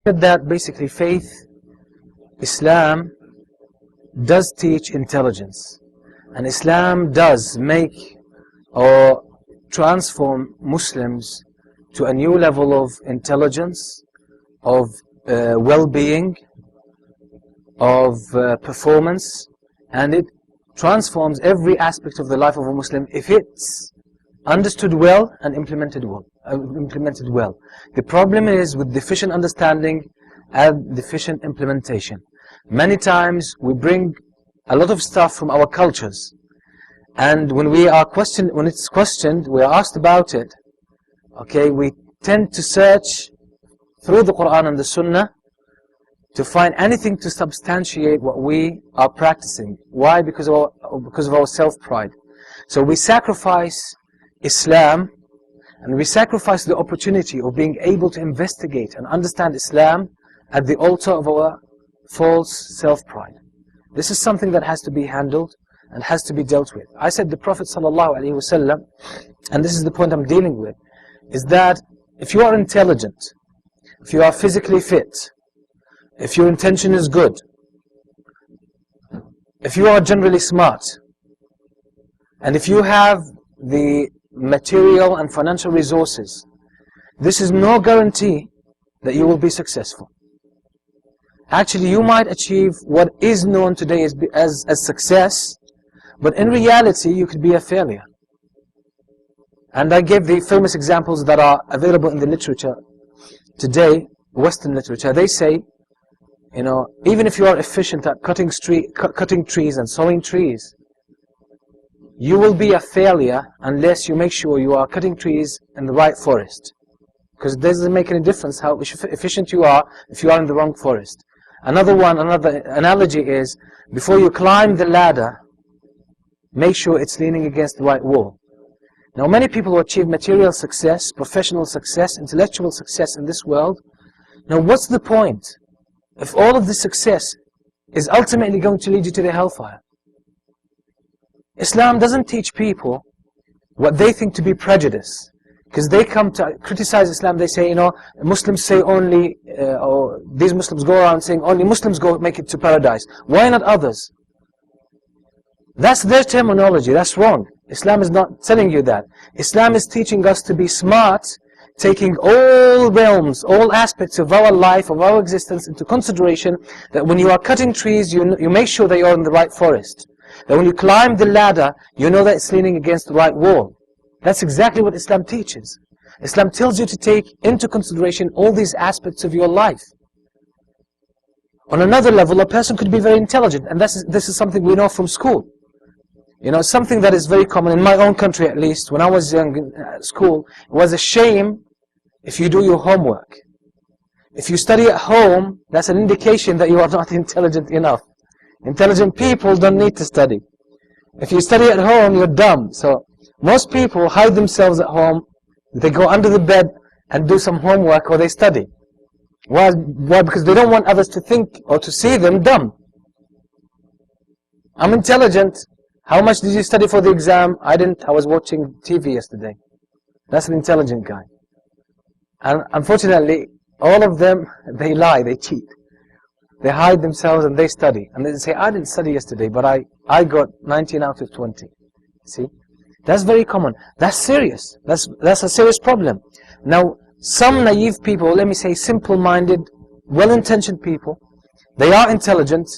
That basically faith, Islam does teach intelligence, and Islam does make or transform Muslims to a new level of intelligence, of well-being, of performance, and it transforms every aspect of the life of a Muslim if it's understood well and implemented well. The problem is with deficient understanding and deficient implementation. Many times we bring a lot of stuff from our cultures, and when it's questioned, we are asked about it. Okay, we tend to search through the Quran and the Sunnah to find anything to substantiate what we are practicing. Why? Because of our self-pride. So we sacrifice Islam, and we sacrifice the opportunity of being able to investigate and understand Islam at the altar of our false self-pride. This is something that has to be handled and has to be dealt with. I said the Prophet ﷺ, and this is the point I'm dealing with, is that if you are intelligent, if you are physically fit, if your intention is good, if you are generally smart, and if you have the material and financial resources, this is no guarantee that you will be successful. Actually, you might achieve what is known today as success, but in reality, you could be a failure. And I gave the famous examples that are available in the literature today, Western literature. They say, you know, even if you are efficient at cutting trees and sowing trees, you will be a failure unless you make sure you are cutting trees in the right forest. Because it doesn't make any difference how efficient you are if you are in the wrong forest. Another analogy is, before you climb the ladder, make sure it's leaning against the right wall. Now, many people who achieve material success, professional success, intellectual success in this world, now what's the point if all of this success is ultimately going to lead you to the hellfire? Islam doesn't teach people what they think to be prejudice. Because they come to criticize Islam, they say, you know, Muslims say only, or these Muslims go around saying only Muslims go make it to paradise. Why not others? That's their terminology, that's wrong. Islam is not telling you that. Islam is teaching us to be smart, taking all realms, all aspects of our life, of our existence into consideration, that when you are cutting trees, you make sure that you're in the right forest. That when you climb the ladder, you know that it's leaning against the right wall. That's exactly what Islam teaches. Islam tells you to take into consideration all these aspects of your life. On another level, a person could be very intelligent, and this is something we know from school. You know, something that is very common in my own country, at least, when I was young in school, it was a shame if you do your homework. If you study at home, that's an indication that you are not intelligent enough. Intelligent people don't need to study. If you study at home, you're dumb. So most people hide themselves at home. They go under the bed and do some homework, or they study. Why? Because they don't want others to think or to see them dumb. I'm intelligent. How much did you study for the exam? I didn't. I was watching TV yesterday. That's an intelligent guy. And unfortunately, all of them, they lie, they cheat. They hide themselves and they study. And they say, I didn't study yesterday, but I got 19 out of 20. See? That's very common. That's serious. That's a serious problem. Now, some naive people, let me say simple-minded, well-intentioned people, they are intelligent.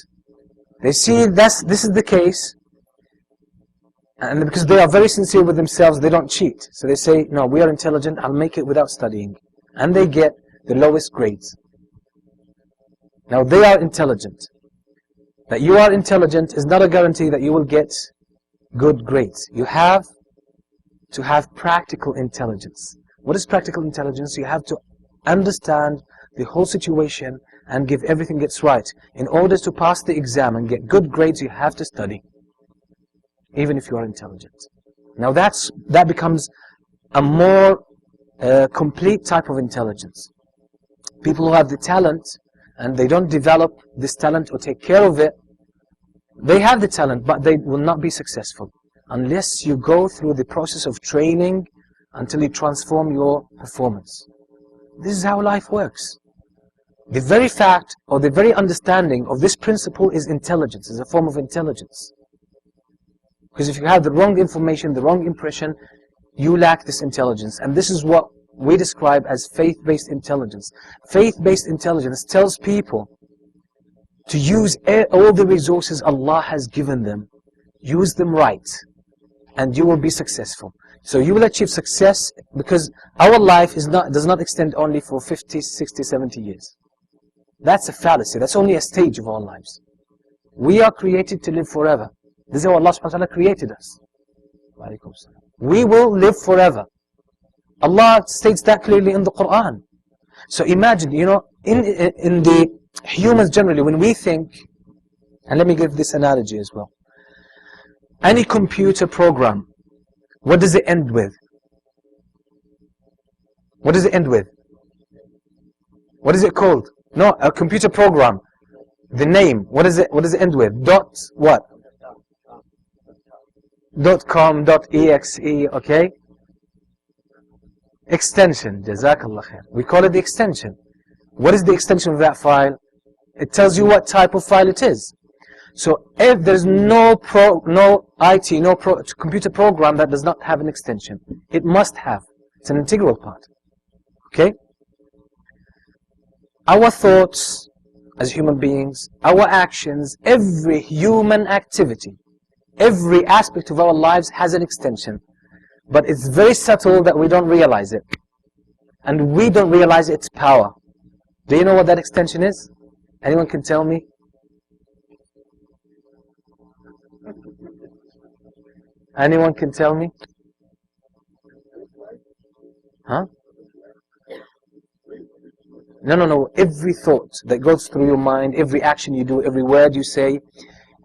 They see this is the case. And because they are very sincere with themselves, they don't cheat. So they say, no, we are intelligent, I'll make it without studying. And they get the lowest grades. Now, they are intelligent. That you are intelligent is not a guarantee that you will get good grades. You have to have practical intelligence. What is practical intelligence? You have to understand the whole situation and give everything its right. In order to pass the exam and get good grades, you have to study, even if you are intelligent. Now that becomes a more complete type of intelligence. People who have the talent and they don't develop this talent or take care of it, they have the talent, but they will not be successful unless you go through the process of training until you transform your performance. This is how life works. The very fact or the very understanding of this principle is intelligence, is a form of intelligence. Because if you have the wrong information, the wrong impression, you lack this intelligence. And this is what we describe as faith-based intelligence. Faith-based intelligence tells people to use all the resources Allah has given them. Use them right, and you will be successful. So you will achieve success because our life does not extend only for 50, 60, 70 years. That's a fallacy. That's only a stage of our lives. We are created to live forever. This is how Allah subhanahu wa ta'ala created us. We will live forever. Allah states that clearly in the Quran. So imagine, in the humans generally, when we think, and let me give this analogy as well. Any computer program, what does it end with? What does it end with? What is it called? No, a computer program. The name, what does it end with? Dot what? .com, .exe, okay? Extension, Jazakallah khair. We call it the extension. What is the extension of that file? It tells you what type of file it is. So if there's no computer program that does not have an extension, it must have. It's an integral part. Okay? Our thoughts as human beings, our actions, every human activity, every aspect of our lives has an extension. But it's very subtle that we don't realize it. And we don't realize its power. Do you know what that extension is? Anyone can tell me? Anyone can tell me? Huh? No. Every thought that goes through your mind, every action you do, every word you say,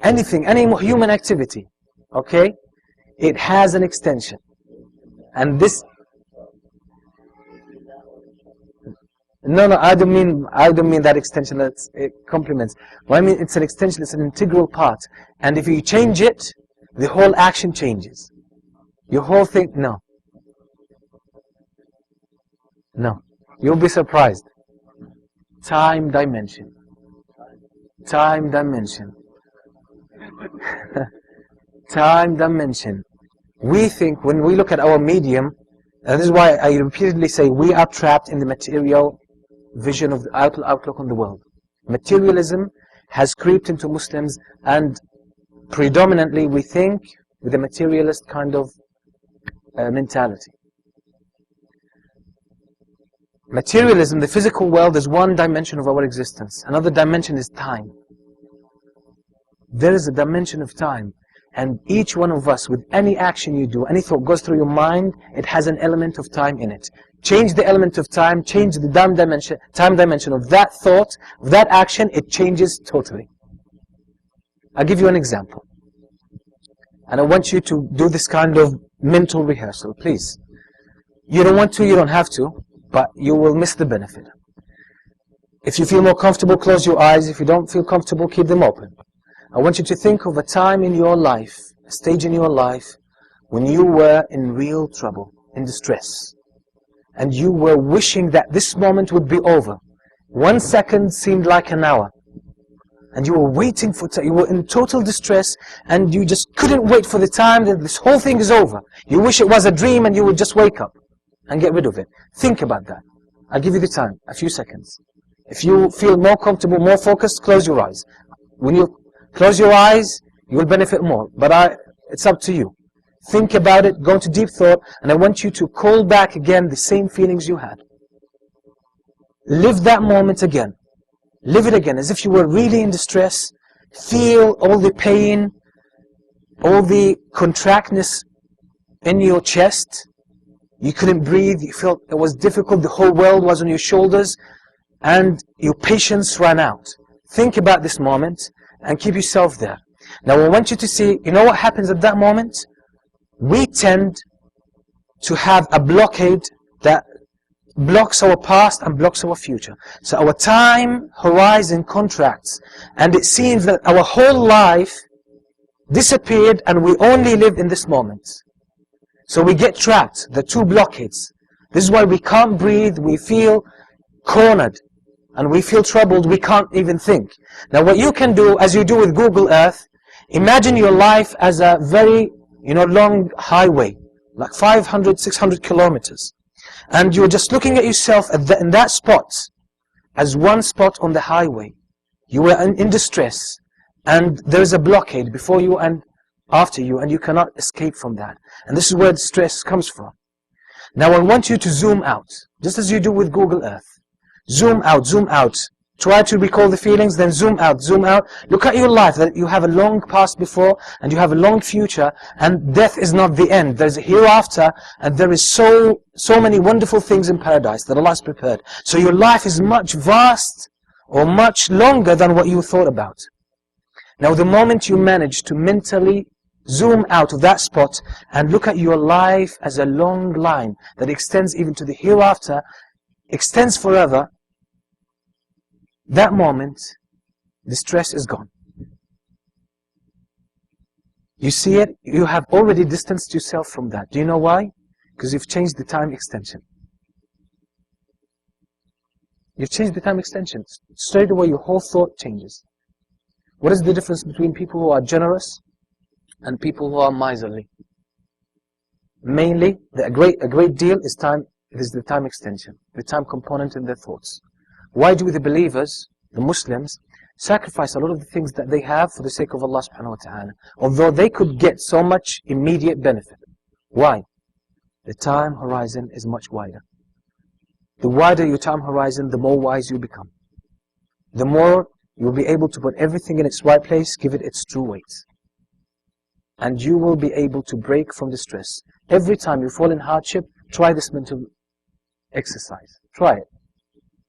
anything, any human activity, okay? It has an extension. And this... No, I don't mean that extension, it complements. What I mean, it's an extension, it's an integral part. And if you change it, the whole action changes. Your whole thing, no. You'll be surprised. Time dimension. Time dimension. Time dimension. We think, when we look at our medium, and this is why I repeatedly say we are trapped in the material vision of the outlook on the world. Materialism has creeped into Muslims, and predominantly we think with a materialist kind of mentality. Materialism, the physical world, is one dimension of our existence. Another dimension is time. There is a dimension of time. And each one of us, with any action you do, any thought goes through your mind, it has an element of time in it. Change the element of time, change the time dimension of that thought, of that action, it changes totally. I'll give you an example. And I want you to do this kind of mental rehearsal, please. You don't want to, you don't have to, but you will miss the benefit. If you feel more comfortable, close your eyes. If you don't feel comfortable, keep them open. I want you to think of a time in your life, a stage in your life, when you were in real trouble, in distress. And you were wishing that this moment would be over. 1 second seemed like an hour. And you were waiting for time. You were in total distress, and you just couldn't wait for the time that this whole thing is over. You wish it was a dream and you would just wake up and get rid of it. Think about that. I'll give you the time, a few seconds. If you feel more comfortable, more focused, close your eyes. When you close your eyes, you will benefit more. But it's up to you. Think about it, go into deep thought, and I want you to call back again the same feelings you had. Live that moment again. Live it again, as if you were really in distress. Feel all the pain, all the contractness in your chest. You couldn't breathe, you felt it was difficult, the whole world was on your shoulders, and your patience ran out. Think about this moment, and keep yourself there. Now I want you to see, you know what happens at that moment? We tend to have a blockade that blocks our past and blocks our future. So our time horizon contracts, and it seems that our whole life disappeared and we only live in this moment. So we get trapped, the two blockades. This is why we can't breathe, we feel cornered. and we feel troubled, we can't even think. Now what you can do, as you do with Google Earth, imagine your life as a very long highway, like 500, 600 kilometers. And you're just looking at yourself in that spot, as one spot on the highway. You were in distress, and there is a blockade before you and after you, and you cannot escape from that. And this is where the stress comes from. Now I want you to zoom out, just as you do with Google Earth. Zoom out, zoom out. Try to recall the feelings, then zoom out, zoom out. Look at your life, that you have a long past before, and you have a long future, and death is not the end. There's a hereafter, and there is so many wonderful things in paradise that Allah has prepared. So your life is much vast, or much longer than what you thought about. Now the moment you manage to mentally zoom out of that spot, and look at your life as a long line that extends even to the hereafter, extends forever, that moment, the stress is gone. You see it, you have already distanced yourself from that. Do you know why? Because you've changed the time extension. You've changed the time extension. Straight away your whole thought changes. What is the difference between people who are generous and people who are miserly? Mainly, a great deal is time. It is the time extension, the time component in their thoughts. Why do the believers, the Muslims, sacrifice a lot of the things that they have for the sake of Allah subhanahu wa ta'ala, although they could get so much immediate benefit? Why? The time horizon is much wider. The wider your time horizon, the more wise you become. The more you'll be able to put everything in its right place, give it its true weight. And you will be able to break from the stress. Every time you fall in hardship, try this mental exercise. Try it.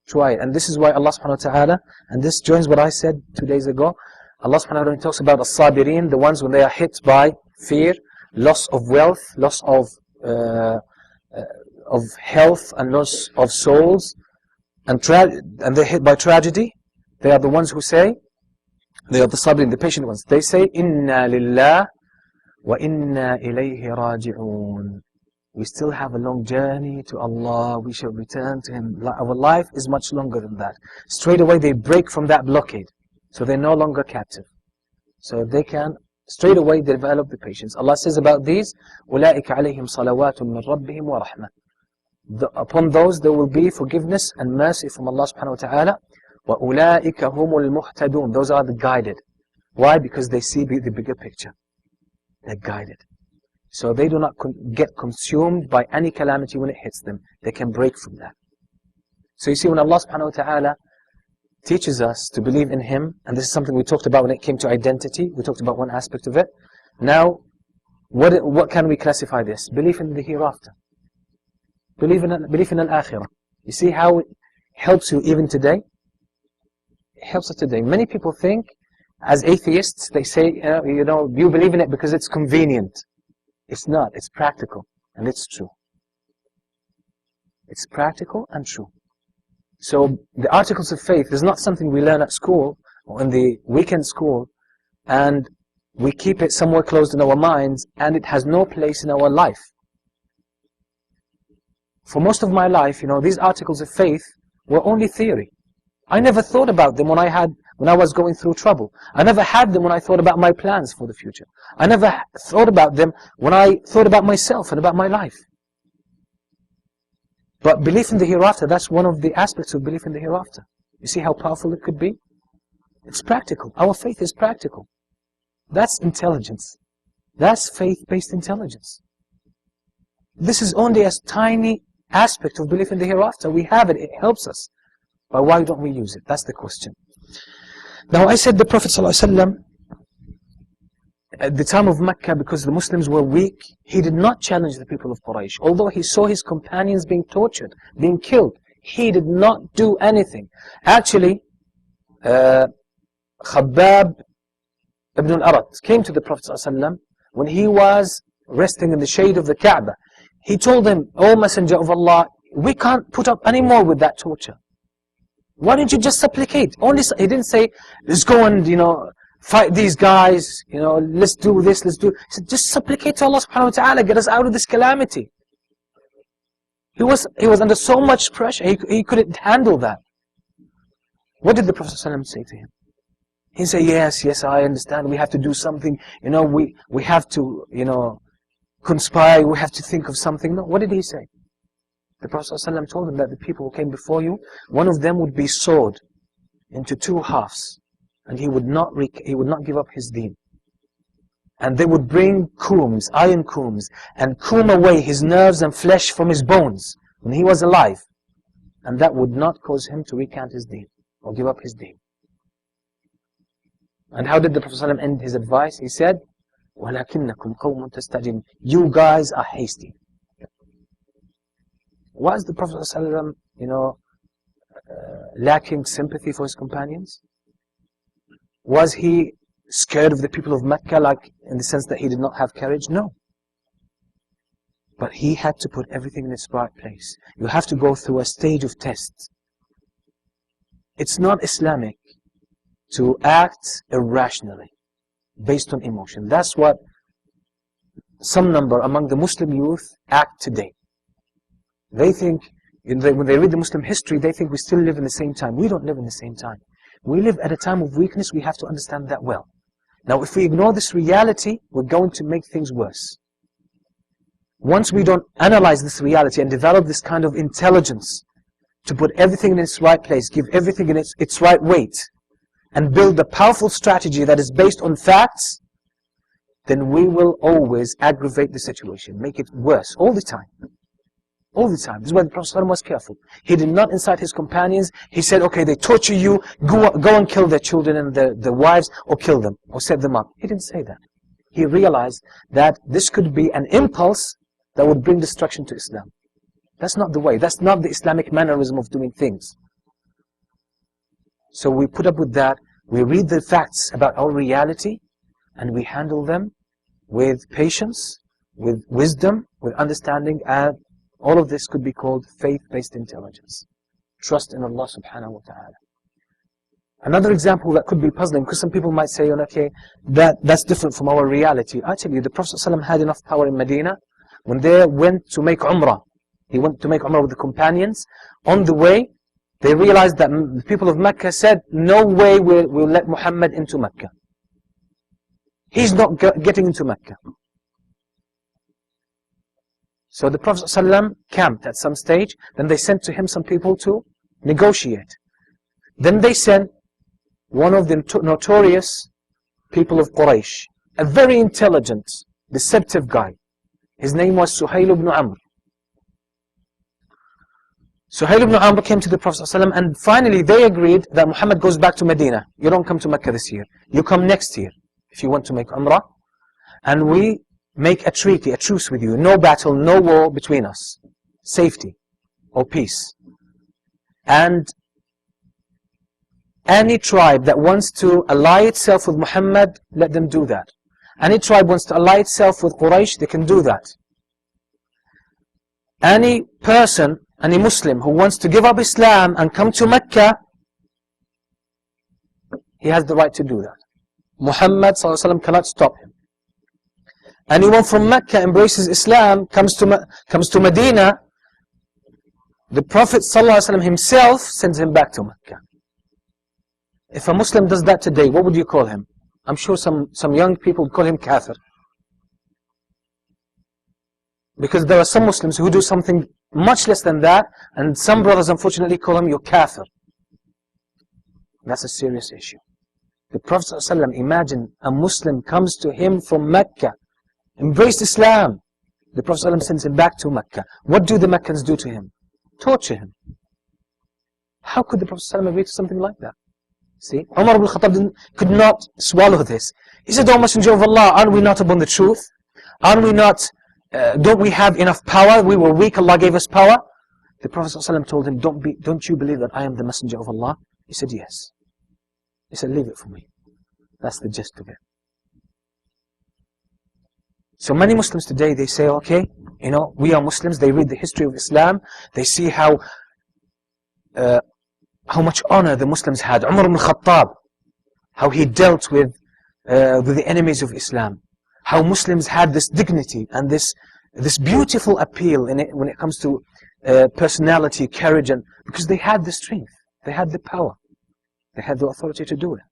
Try it. And this is why Allah subhanahu wa ta'ala, and this joins what I said 2 days ago, Allah subhanahu wa ta'ala talks about as-sabirin, the ones when they are hit by fear, loss of wealth, loss of health, and loss of souls, and they're hit by tragedy. They are the ones who say, they are the sabirin, the patient ones. They say, Inna lillah wa inna ilayhi raji'un. We still have a long journey to Allah, we shall return to Him. Our life is much longer than that. Straight away they break from that blockade. So they're no longer captive. So they can, straight away develop the patience. Allah says about these, أُولَٰئِكَ عَلَيْهِمْ صَلَوَاتٌ مِّن رَبِّهِمْ وَرَحْمَةٌ. Upon those there will be forgiveness and mercy from Allah subhanahu wa ta'ala. وَأُولَٰئِكَ هُمُ الْمُهْتَدُونَ. Those are the guided. Why? Because they see the bigger picture. They're guided. So they do not get consumed by any calamity when it hits them. They can break from that. So you see, when Allah subhanahu wa ta'ala teaches us to believe in Him, and this is something we talked about when it came to identity, we talked about one aspect of it. Now, what can we classify this? Belief in the hereafter. Belief in al-akhirah. You see how it helps you even today? It helps us today. Many people think, as atheists, they say, you believe in it because it's convenient. It's not. It's practical. And it's true. It's practical and true. So the articles of faith is not something we learn at school or in the weekend school, and we keep it somewhere closed in our minds, and it has no place in our life. For most of my life, these articles of faith were only theory. I never thought about them when I was going through trouble. I never had them when I thought about my plans for the future. I never thought about them when I thought about myself and about my life. But belief in the hereafter, that's one of the aspects of belief in the hereafter. You see how powerful it could be? It's practical. Our faith is practical. That's intelligence. That's faith-based intelligence. This is only a tiny aspect of belief in the hereafter. We have it. It helps us. But why don't we use it? That's the question. Now I said the Prophet ﷺ, at the time of Mecca, because the Muslims were weak, he did not challenge the people of Quraysh. Although he saw his companions being tortured, being killed, he did not do anything. Actually, Khabbab ibn al-Arat came to the Prophet ﷺ when he was resting in the shade of the Kaaba. He told him, "O Messenger of Allah, we can't put up any more with that torture. Why don't you just supplicate?" He didn't say, "Let's go and fight these guys, let's do this, let's do." He said, "Just supplicate to Allah subhanahu wa ta'ala, get us out of this calamity." He was under so much pressure, he couldn't handle that. What did the Prophet ﷺ say to him? He said, yes, I understand. We have to do something. We have to, conspire. We have to think of something. No, what did he say? The Prophet ﷺ told him that the people who came before you, one of them would be sawed into two halves, and he would not give up his deen. And they would bring combs, iron combs, and comb away his nerves and flesh from his bones when he was alive. And that would not cause him to recant his deen or give up his deen. And how did the Prophet ﷺ end his advice? He said, وَلَكِنَّكُمْ قَوْمٌ تَسْتَعْجِلُونَ. You guys are hasty. Was the Prophet ﷺ, lacking sympathy for his companions? Was he scared of the people of Mecca, like in the sense that he did not have courage? No. But he had to put everything in its right place. You have to go through a stage of test. It's not Islamic to act irrationally, based on emotion. That's what some number among the Muslim youth act today. They think, when they read the Muslim history, they think we still live in the same time. We don't live in the same time. We live at a time of weakness. We have to understand that well. Now, if we ignore this reality, we're going to make things worse. Once we don't analyze this reality and develop this kind of intelligence to put everything in its right place, give everything in its right weight, and build a powerful strategy that is based on facts, then we will always aggravate the situation, make it worse, all the time. All the time. This is why the Prophet ﷺ was careful. He did not incite his companions. He said, okay, they torture you, go and kill their children and their wives, or kill them, or set them up. He didn't say that. He realized that this could be an impulse that would bring destruction to Islam. That's not the way. That's not the Islamic mannerism of doing things. So we put up with that. We read the facts about our reality, and we handle them with patience, with wisdom, with understanding, and all of this could be called faith-based intelligence. Trust in Allah subhanahu wa ta'ala. Another example that could be puzzling, because some people might say, okay, that's different from our reality. Actually, the Prophet ﷺ had enough power in Medina. When they went to make Umrah, he went to make Umrah with the companions. On the way, they realized that the people of Mecca said, no way we'll let Muhammad into Mecca. He's not getting into Mecca. So the Prophet ﷺ camped at some stage. Then they sent to him some people to negotiate. Then they sent one of the notorious people of Quraysh, a very intelligent, deceptive guy. His name was Suhail ibn Amr. Suhail ibn Amr came to the Prophet ﷺ, and finally they agreed that Muhammad goes back to Medina. You don't come to Mecca this year. You come next year if you want to make Umrah. And we make a treaty, a truce with you. No battle, no war between us. Safety or peace. And any tribe that wants to ally itself with Muhammad, let them do that. Any tribe wants to ally itself with Quraysh, they can do that. Any person, any Muslim who wants to give up Islam and come to Mecca, he has the right to do that. Muhammad ﷺ cannot stop him. Anyone from Mecca embraces Islam, comes to Medina, the Prophet ﷺ himself sends him back to Mecca. If a Muslim does that today, what would you call him? I'm sure some young people would call him kafir. Because there are some Muslims who do something much less than that, and some brothers unfortunately call him your kafir. That's a serious issue. The Prophet ﷺ, imagine a Muslim comes to him from Mecca, embraced Islam. The Prophet ﷺ sends him back to Mecca. What do the Meccans do to him? Torture him. How could the Prophet ﷺ agree to something like that? See, Umar ibn Khattab could not swallow this. He said, "O Messenger of Allah, aren't we not upon the truth? Aren't we not, don't we have enough power? We were weak, Allah gave us power." The Prophet ﷺ told him, don't you believe that I am the Messenger of Allah? He said, yes. He said, leave it for me. That's the gist of it. So many Muslims today, they say, okay, we are Muslims. They read the history of Islam. They see how much honor the Muslims had. Umar ibn Khattab, how he dealt with the enemies of Islam. How Muslims had this dignity and this beautiful appeal in it when it comes to personality, courage, and because they had the strength, they had the power. They had the authority to do it.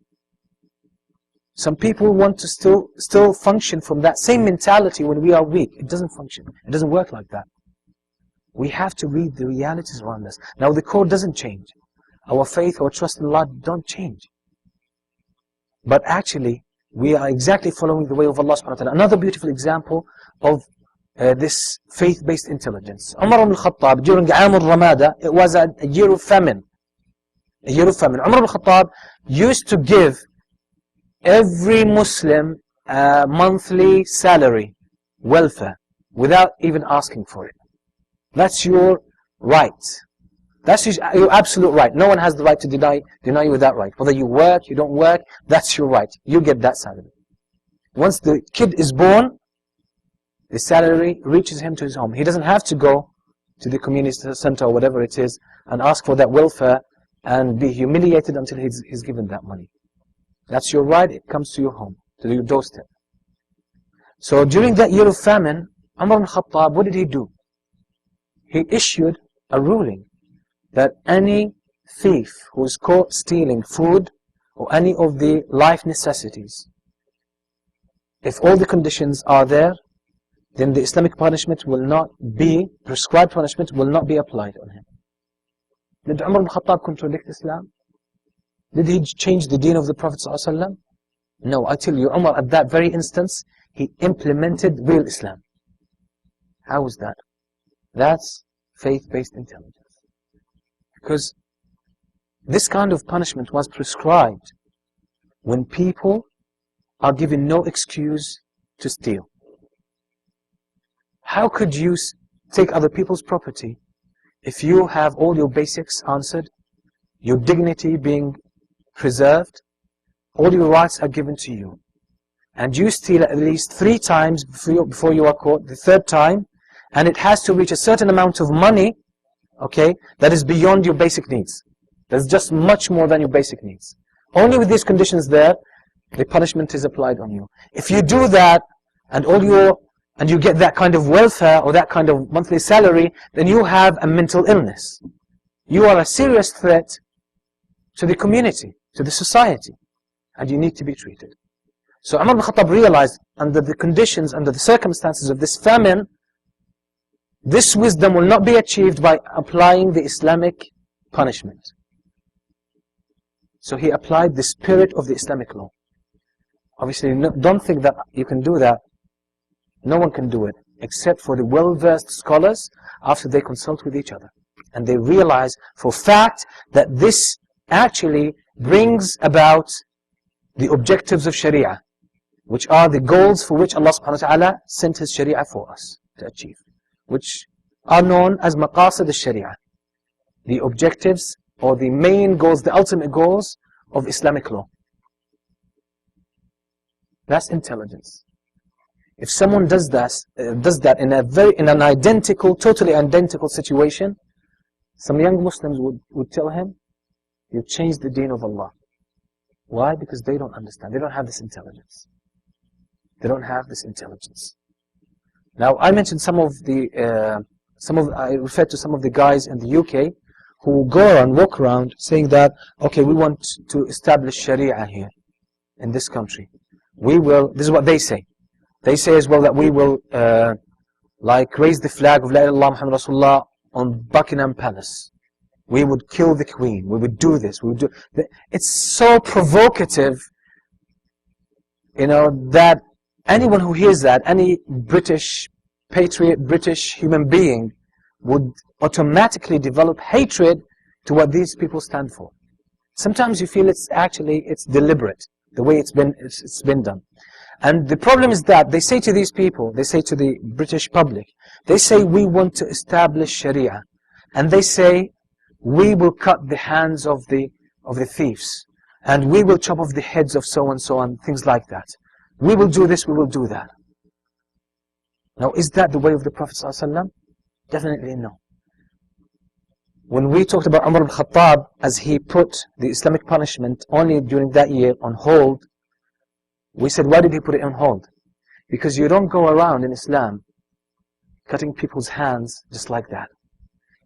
Some people want to still function from that same mentality when we are weak. It doesn't function. It doesn't work like that. We have to read the realities around us. Now the core doesn't change. Our faith or trust in Allah don't change. But actually, we are exactly following the way of Allah subhanahu wa ta'ala. Another beautiful example of this faith-based intelligence. Umar ibn al-Khattab, during Aam al-Ramada, it was a year of famine. A year of famine. Umar ibn al-Khattab used to give every Muslim a monthly salary, welfare, without even asking for it. That's your right. That's your absolute right. No one has the right to deny you that right. Whether you work, you don't work, that's your right. You get that salary. Once the kid is born, the salary reaches him to his home. He doesn't have to go to the community center or whatever it is and ask for that welfare and be humiliated until he's given that money. That's your right. It comes to your home, to your doorstep. So during that year of famine, Umar ibn Khattab, what did he do? He issued a ruling that any thief who is caught stealing food or any of the life necessities, if all the conditions are there, then the Islamic punishment will not be, prescribed punishment will not be applied on him. Did Umar ibn Khattab contradict Islam? Did he change the deen of the Prophet ﷺ? No, I tell you, Umar at that very instance, he implemented real Islam. How is that? That's faith-based intelligence. Because this kind of punishment was prescribed when people are given no excuse to steal. How could you take other people's property if you have all your basics answered, your dignity being preserved, all your rights are given to you, and you steal at least 3 times before you are caught, the 3rd time, and it has to reach a certain amount of money, okay, that is beyond your basic needs. That's just much more than your basic needs. Only with these conditions there, the punishment is applied on you. If you do that, and you get that kind of welfare or that kind of monthly salary, then you have a mental illness. You are a serious threat to the community, to the society, and you need to be treated. So Umar ibn Khattab realized, under the conditions, under the circumstances of this famine, this wisdom will not be achieved by applying the Islamic punishment. So he applied the spirit of the Islamic law. Obviously, don't think that you can do that. No one can do it, except for the well-versed scholars after they consult with each other. And they realize for fact that this actually brings about the objectives of Sharia, which are the goals for which Allah subhanahu wa ta'ala sent His Sharia for us to achieve, which are known as maqasid al-Sharia, the objectives or the main goals, the ultimate goals of Islamic law. That's intelligence. If someone does that in an identical, totally identical situation, some young Muslims would tell him, "You've changed the deen of Allah." Why? Because they don't understand. They don't have this intelligence. They don't have this intelligence. Now, I mentioned I referred to some of the guys in the UK who go and walk around saying that, okay, we want to establish Sharia here in this country. This is what they say. They say as well that we will raise the flag of La ilaha illallah Muhammad Rasulullah on Buckingham Palace. We would kill the Queen. We would do this. We would do. It's so provocative, that anyone who hears that, any British patriot, British human being, would automatically develop hatred to what these people stand for. Sometimes you feel it's deliberate, the way it's been done. And the problem is that they say to these people, they say to the British public, they say, we want to establish Sharia. And they say, we will cut the hands of the thieves. And we will chop off the heads of so and so and things like that. We will do this, we will do that. Now, is that the way of the Prophet ﷺ? Definitely no. When we talked about Umar ibn Khattab, as he put the Islamic punishment only during that year on hold, we said, why did he put it on hold? Because you don't go around in Islam cutting people's hands just like that.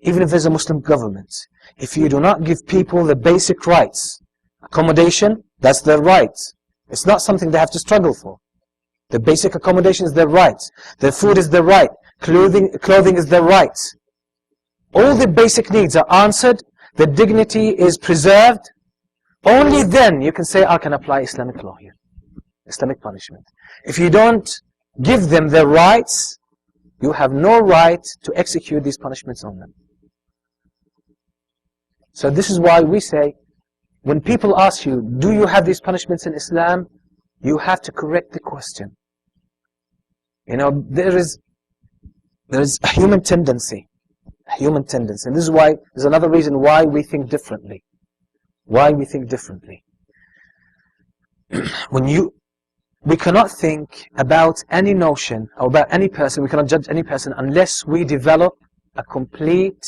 Even if there's a Muslim government, if you do not give people the basic rights, Accommodation, that's their right. It's not something they have to struggle for. The basic accommodation is their right. Their food is their right. Clothing is their right. All the basic needs are answered. The dignity is preserved. Only then you can say, I can apply Islamic law here. Islamic punishment. If you don't give them their rights, you have no right to execute these punishments on them. So this is why we say, when people ask you, do you have these punishments in Islam? You have to correct the question. You know, there is a human tendency. And this is why, there's another reason why we think differently. We cannot think about any notion or about any person, we cannot judge any person unless we develop a complete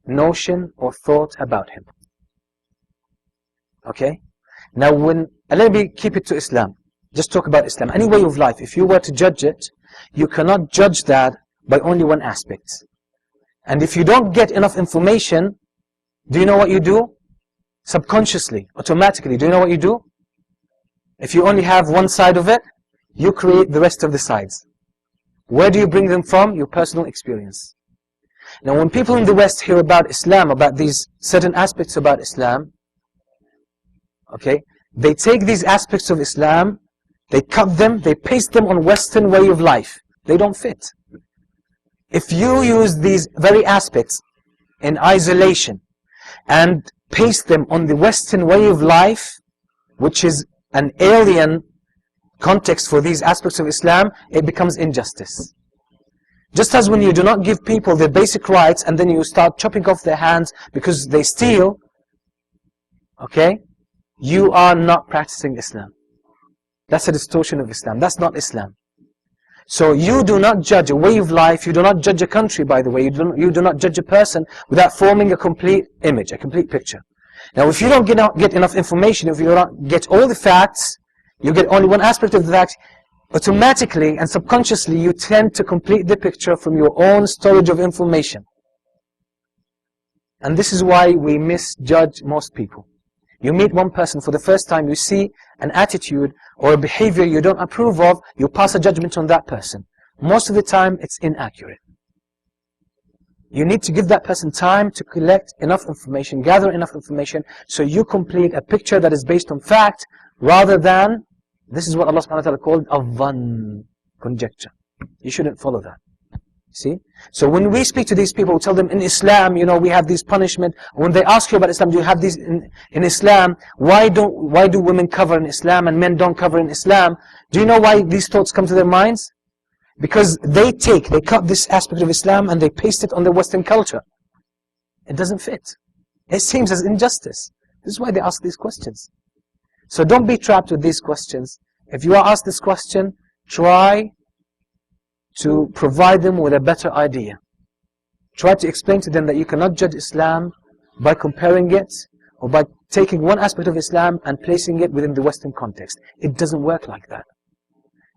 notion or thought about him. Okay? Now let me keep it to Islam. Just talk about Islam. Any way of life, if you were to judge it, you cannot judge that by only one aspect. And if you don't get enough information, do you know what you do? Subconsciously, automatically, do you know what you do? If you only have one side of it, you create the rest of the sides. Where do you bring them from? Your personal experience. Now when people in the West hear about Islam, about these certain aspects about Islam, okay, they take these aspects of Islam, they cut them, they paste them on Western way of life. They don't fit. If you use these very aspects in isolation and paste them on the Western way of life, which is an alien context for these aspects of Islam, it becomes injustice. Just as when you do not give people their basic rights and then you start chopping off their hands because they steal, okay, you are not practicing Islam. That's a distortion of Islam. That's not Islam. So you do not judge a way of life, you do not judge a country, by the way, you do not judge a person without forming a complete image, a complete picture. Now if you don't get enough information, if you don't get all the facts, you get only one aspect of the facts, automatically and subconsciously you tend to complete the picture from your own storage of information. And this is why we misjudge most people. You meet one person for the first time, you see an attitude or a behavior you don't approve of, you pass a judgment on that person. Most of the time, it's inaccurate. You need to give that person time to collect enough information, gather enough information, so you complete a picture that is based on fact, rather than, this is what Allah subhanahu wa ta'ala called a conjecture. You shouldn't follow that. See? So when we speak to these people, we tell them in Islam, you know, we have these punishment. When they ask you about Islam, do you have these in Islam? Why do women cover in Islam and men don't cover in Islam? Do you know why these thoughts come to their minds? Because they cut this aspect of Islam and they paste it on the Western culture. It doesn't fit. It seems as injustice. This is why they ask these questions. So don't be trapped with these questions. If you are asked this question, try to provide them with a better idea. Try to explain to them that you cannot judge Islam by comparing it or by taking one aspect of Islam and placing it within the Western context. It doesn't work like that.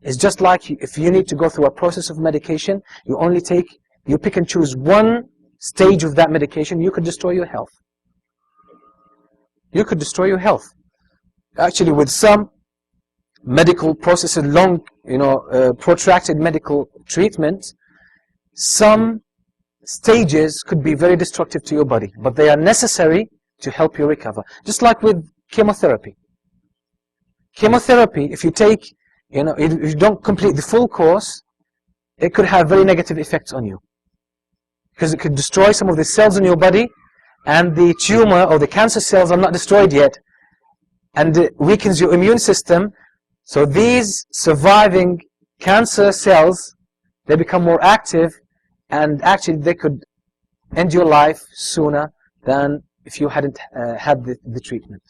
It's just like if you need to go through a process of medication, you pick and choose one stage of that medication, you could destroy your health. You could destroy your health. Actually, with some medical processes, long, protracted medical treatment, some stages could be very destructive to your body, but they are necessary to help you recover. Just like with chemotherapy. Chemotherapy, if you take, if you don't complete the full course, it could have very negative effects on you. Because it could destroy some of the cells in your body, and the tumor or the cancer cells are not destroyed yet, and it weakens your immune system. So these surviving cancer cells, they become more active, and actually they could end your life sooner than if you hadn't had the treatment.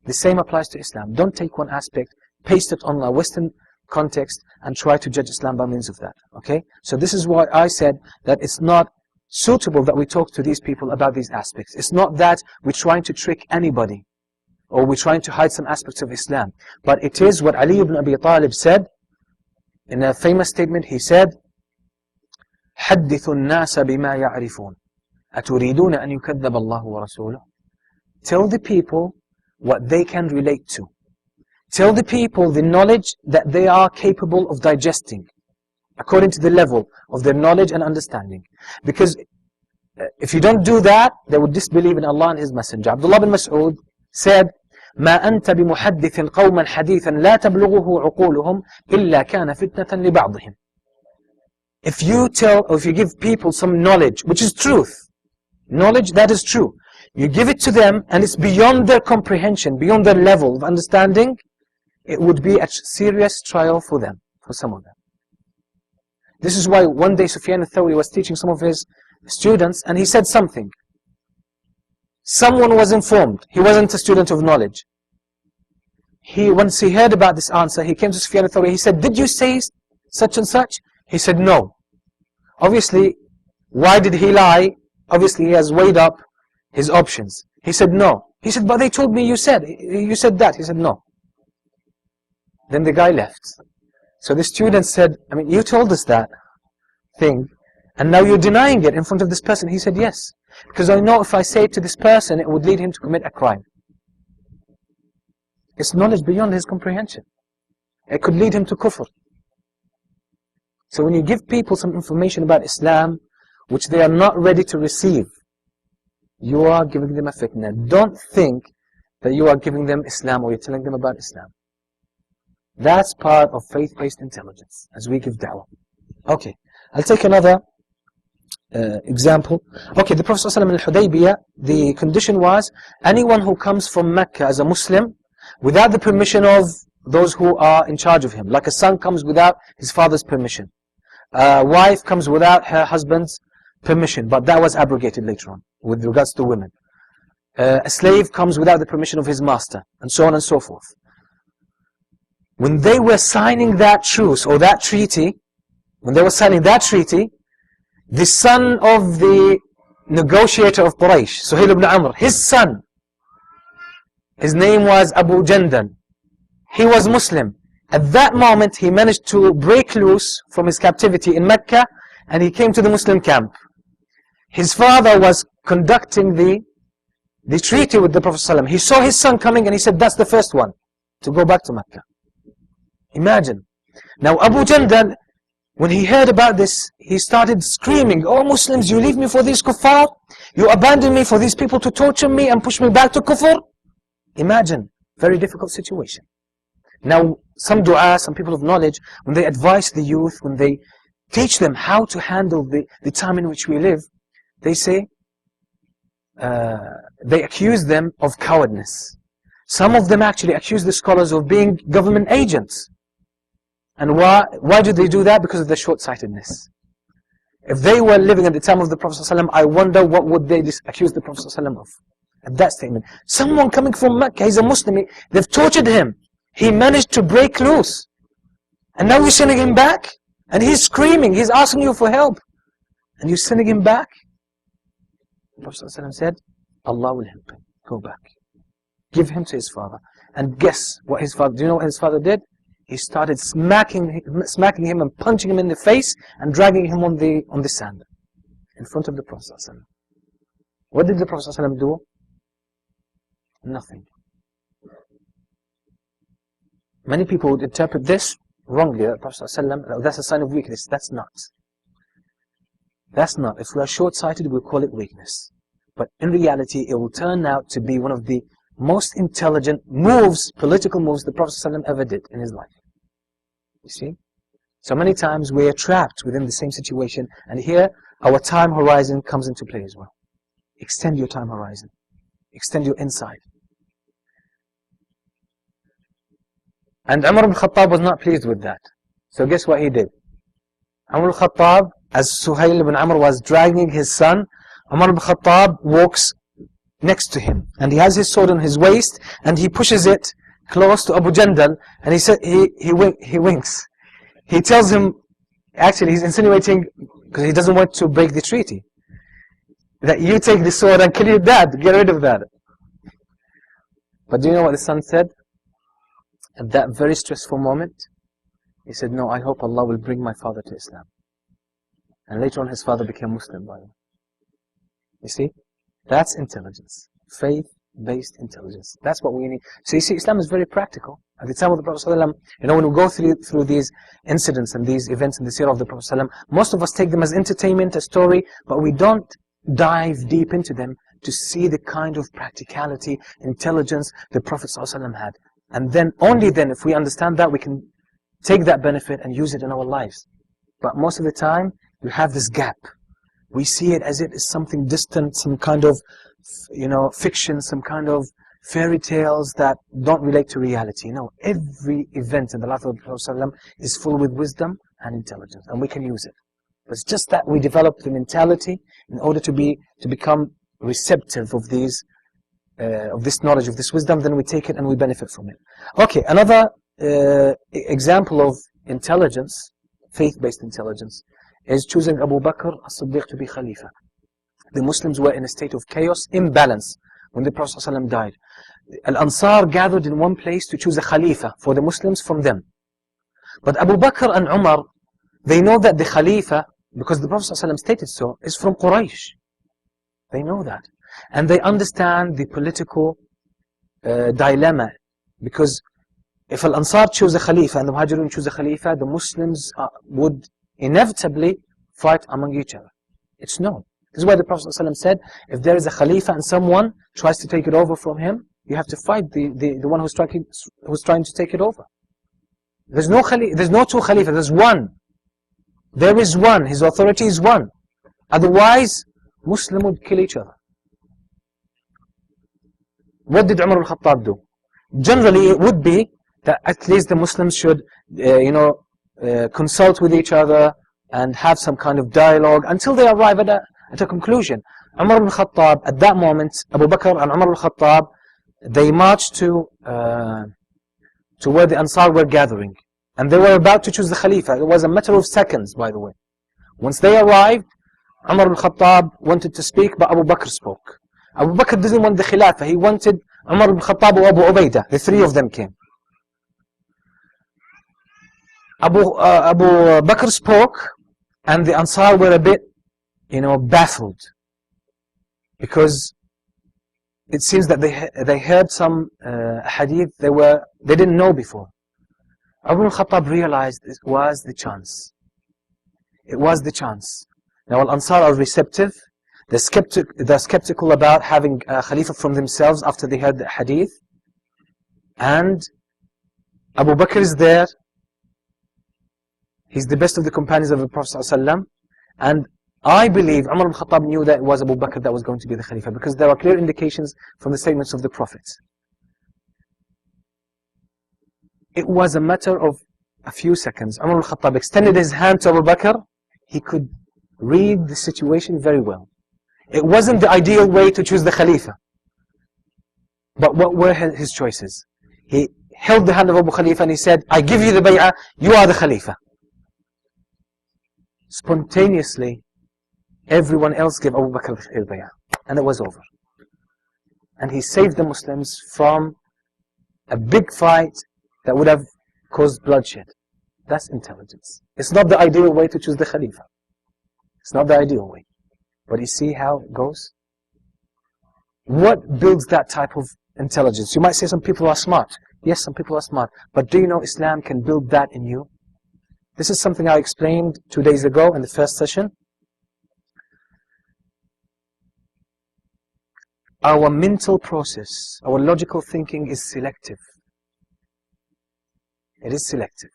The same applies to Islam. Don't take one aspect, paste it on a Western context, and try to judge Islam by means of that. Okay? So this is why I said that it's not suitable that we talk to these people about these aspects. It's not that we're trying to trick anybody, or we're trying to hide some aspects of Islam. But it is what Ali ibn Abi Talib said in a famous statement. He said, حَدِّثُوا النَّاسَ بِمَا يَعْرِفُونَ أَتُرِيدُونَ أَنْ يُكَذَّبَ اللَّهُ وَرَسُولُهُ. Tell the people what they can relate to. Tell the people the knowledge that they are capable of digesting, according to the level of their knowledge and understanding. Because if you don't do that, they would disbelieve in Allah and His Messenger. Abdullah bin Mas'ud said, ما أنت بمحدث قوما حديثا لا تبلغه عقولهم إلا كان فتنة لبعضهم. If you tell, or if you give people some knowledge, which is truth, knowledge that is true, you give it to them and it's beyond their comprehension, beyond their level of understanding, it would be a serious trial for them, for some of them. This is why one day Sufyan al-Thawri was teaching some of his students and he said something. Someone was informed. He wasn't a student of knowledge. Once he heard about this answer, he came to Sufyan al-Thawri. He said, did you say such and such? He said, no. Obviously, why did he lie? Obviously, he has weighed up his options. He said, no. He said, but they told me you said that. He said, no. Then the guy left. So the student said, I mean, you told us that thing, and now you're denying it in front of this person. He said, yes. Because I know if I say it to this person, it would lead him to commit a crime. It's knowledge beyond his comprehension. It could lead him to kufr. So when you give people some information about Islam, which they are not ready to receive, you are giving them a fitna. Don't think that you are giving them Islam or you're telling them about Islam. That's part of faith-based intelligence, as we give da'wah. Okay, I'll take another example. Okay, the Prophet ﷺ in Hudaybiyah, the condition was, anyone who comes from Mecca as a Muslim, without the permission of those who are in charge of him, like a son comes without his father's permission, a wife comes without her husband's permission, but that was abrogated later on, with regards to women. A slave comes without the permission of his master, and so on and so forth. When they were signing that truce, or that treaty, when they were signing that treaty, the son of the negotiator of Quraysh, Suhail ibn Amr, his son, his name was Abu Jandal. He was Muslim. At that moment, he managed to break loose from his captivity in Mecca, and he came to the Muslim camp. His father was conducting the treaty with the Prophet ﷺ. He saw his son coming, and he said, that's the first one to go back to Mecca. Imagine. Now Abu Jandal, when he heard about this, he started screaming, oh Muslims, you leave me for these kuffar? You abandon me for these people to torture me and push me back to kufr? Imagine, very difficult situation. Now some du'a, some people of knowledge, when they advise the youth, when they teach them how to handle the time in which we live, they say, they accuse them of cowardness. Some of them actually accuse the scholars of being government agents. And why do they do that? Because of their short-sightedness. If they were living at the time of the Prophet ﷺ, I wonder what would they accuse the Prophet ﷺ of. At that statement, someone coming from Mecca, he's a Muslim, they've tortured him. He managed to break loose. And now you're sending him back? And he's screaming, he's asking you for help. And you're sending him back? The Prophet ﷺ said, Allah will help him. Go back. Give him to his father. And guess what his father, do you know what his father did? He started smacking him and punching him in the face and dragging him on the sand in front of the Prophet ﷺ. What did the Prophet ﷺ do? Nothing. Many people would interpret this wrongly, that the Prophet ﷺ, that's a sign of weakness. That's not. That's not. If we are short-sighted, we'll call it weakness. But in reality, it will turn out to be one of the most intelligent moves, political moves, the Prophet ﷺ ever did in his life. You see? So many times we are trapped within the same situation, and here our time horizon comes into play as well. Extend your time horizon. Extend your insight. And Umar ibn Khattab was not pleased with that. So guess what he did? Umar ibn Khattab, as Suhail ibn Amr was dragging his son, Umar ibn Khattab walks next to him, and he has his sword on his waist, and he pushes it close to Abu Jandal, and he said, he winks. He tells him, actually he's insinuating, because he doesn't want to break the treaty, that you take the sword and kill your dad, get rid of that. But do you know what the son said? At that very stressful moment, he said, no, I hope Allah will bring my father to Islam. And later on his father became Muslim by him. You see? That's intelligence. Faith faith-based intelligence. That's what we need. So you see, Islam is very practical. At the time of the Prophet ﷺ, when we go through these incidents and these events in the seerah of the Prophet ﷺ, most of us take them as entertainment, a story, but we don't dive deep into them to see the kind of practicality, intelligence the Prophet ﷺ had. And then, only then, if we understand that, we can take that benefit and use it in our lives. But most of the time, you have this gap. We see it as it is something distant, some kind of, fiction, some kind of fairy tales that don't relate to reality. No, every event in the life of the Prophet ﷺ is full with wisdom and intelligence, and we can use it. But it's just that we develop the mentality in order to become receptive of this knowledge, of this wisdom. Then we take it and we benefit from it. Okay, another example of intelligence, faith-based intelligence, is choosing Abu Bakr as-Siddiq to be Khalifa. The Muslims were in a state of chaos, imbalance, when the Prophet ﷺ died. Al-Ansar gathered in one place to choose a Khalifa for the Muslims from them. But Abu Bakr and Umar, they know that the Khalifa, because the Prophet ﷺ stated so, is from Quraysh. They know that. And they understand the political dilemma. Because if Al-Ansar choose a Khalifa and the Muhajirun choose a Khalifa, the Muslims would inevitably fight among each other. It's known. This is why the Prophet ﷺ said, if there is a Khalifa and someone tries to take it over from him, you have to fight the one who's trying to take it over. There's no two Khalifa, there's one. There is one, his authority is one. Otherwise, Muslim would kill each other. What did Umar al-Khattab do? Generally, it would be that at least the Muslims should, consult with each other and have some kind of dialogue until they arrive at a conclusion. Umar al-Khattab, at that moment, Abu Bakr and Umar al-Khattab, they marched to where the Ansar were gathering. And they were about to choose the Khalifa. It was a matter of seconds, by the way. Once they arrived, Umar al-Khattab wanted to speak, but Abu Bakr spoke. Abu Bakr didn't want the Khilafah. He wanted Umar al-Khattab or Abu Ubaidah. The three of them came. Abu Bakr spoke, and the Ansar were a bit, baffled. Because it seems that they heard some hadith they didn't know before. Umar al-Khattab realized it was the chance. It was the chance. Now Al-Ansar are receptive. They're skeptical about having a Khalifa from themselves after they heard the hadith. And Abu Bakr is there. He's the best of the companions of the Prophet ﷺ. And I believe Umar al-Khattab knew that it was Abu Bakr that was going to be the Khalifa, because there are clear indications from the statements of the Prophets. It was a matter of a few seconds. Umar al-Khattab extended his hand to Abu Bakr. He could read the situation very well. It wasn't the ideal way to choose the Khalifa. But what were his choices? He held the hand of Abu Khalifa and he said, I give you the bay'ah, you are the Khalifa. Spontaneously, everyone else gave Abu Bakr the bay'ah. And it was over. And he saved the Muslims from a big fight that would have caused bloodshed. That's intelligence. It's not the ideal way to choose the Khalifa. It's not the ideal way. But you see how it goes? What builds that type of intelligence? You might say some people are smart. Yes, some people are smart. But do you know Islam can build that in you? This is something I explained 2 days ago in the first session. Our mental process, our logical thinking is selective. It is selective.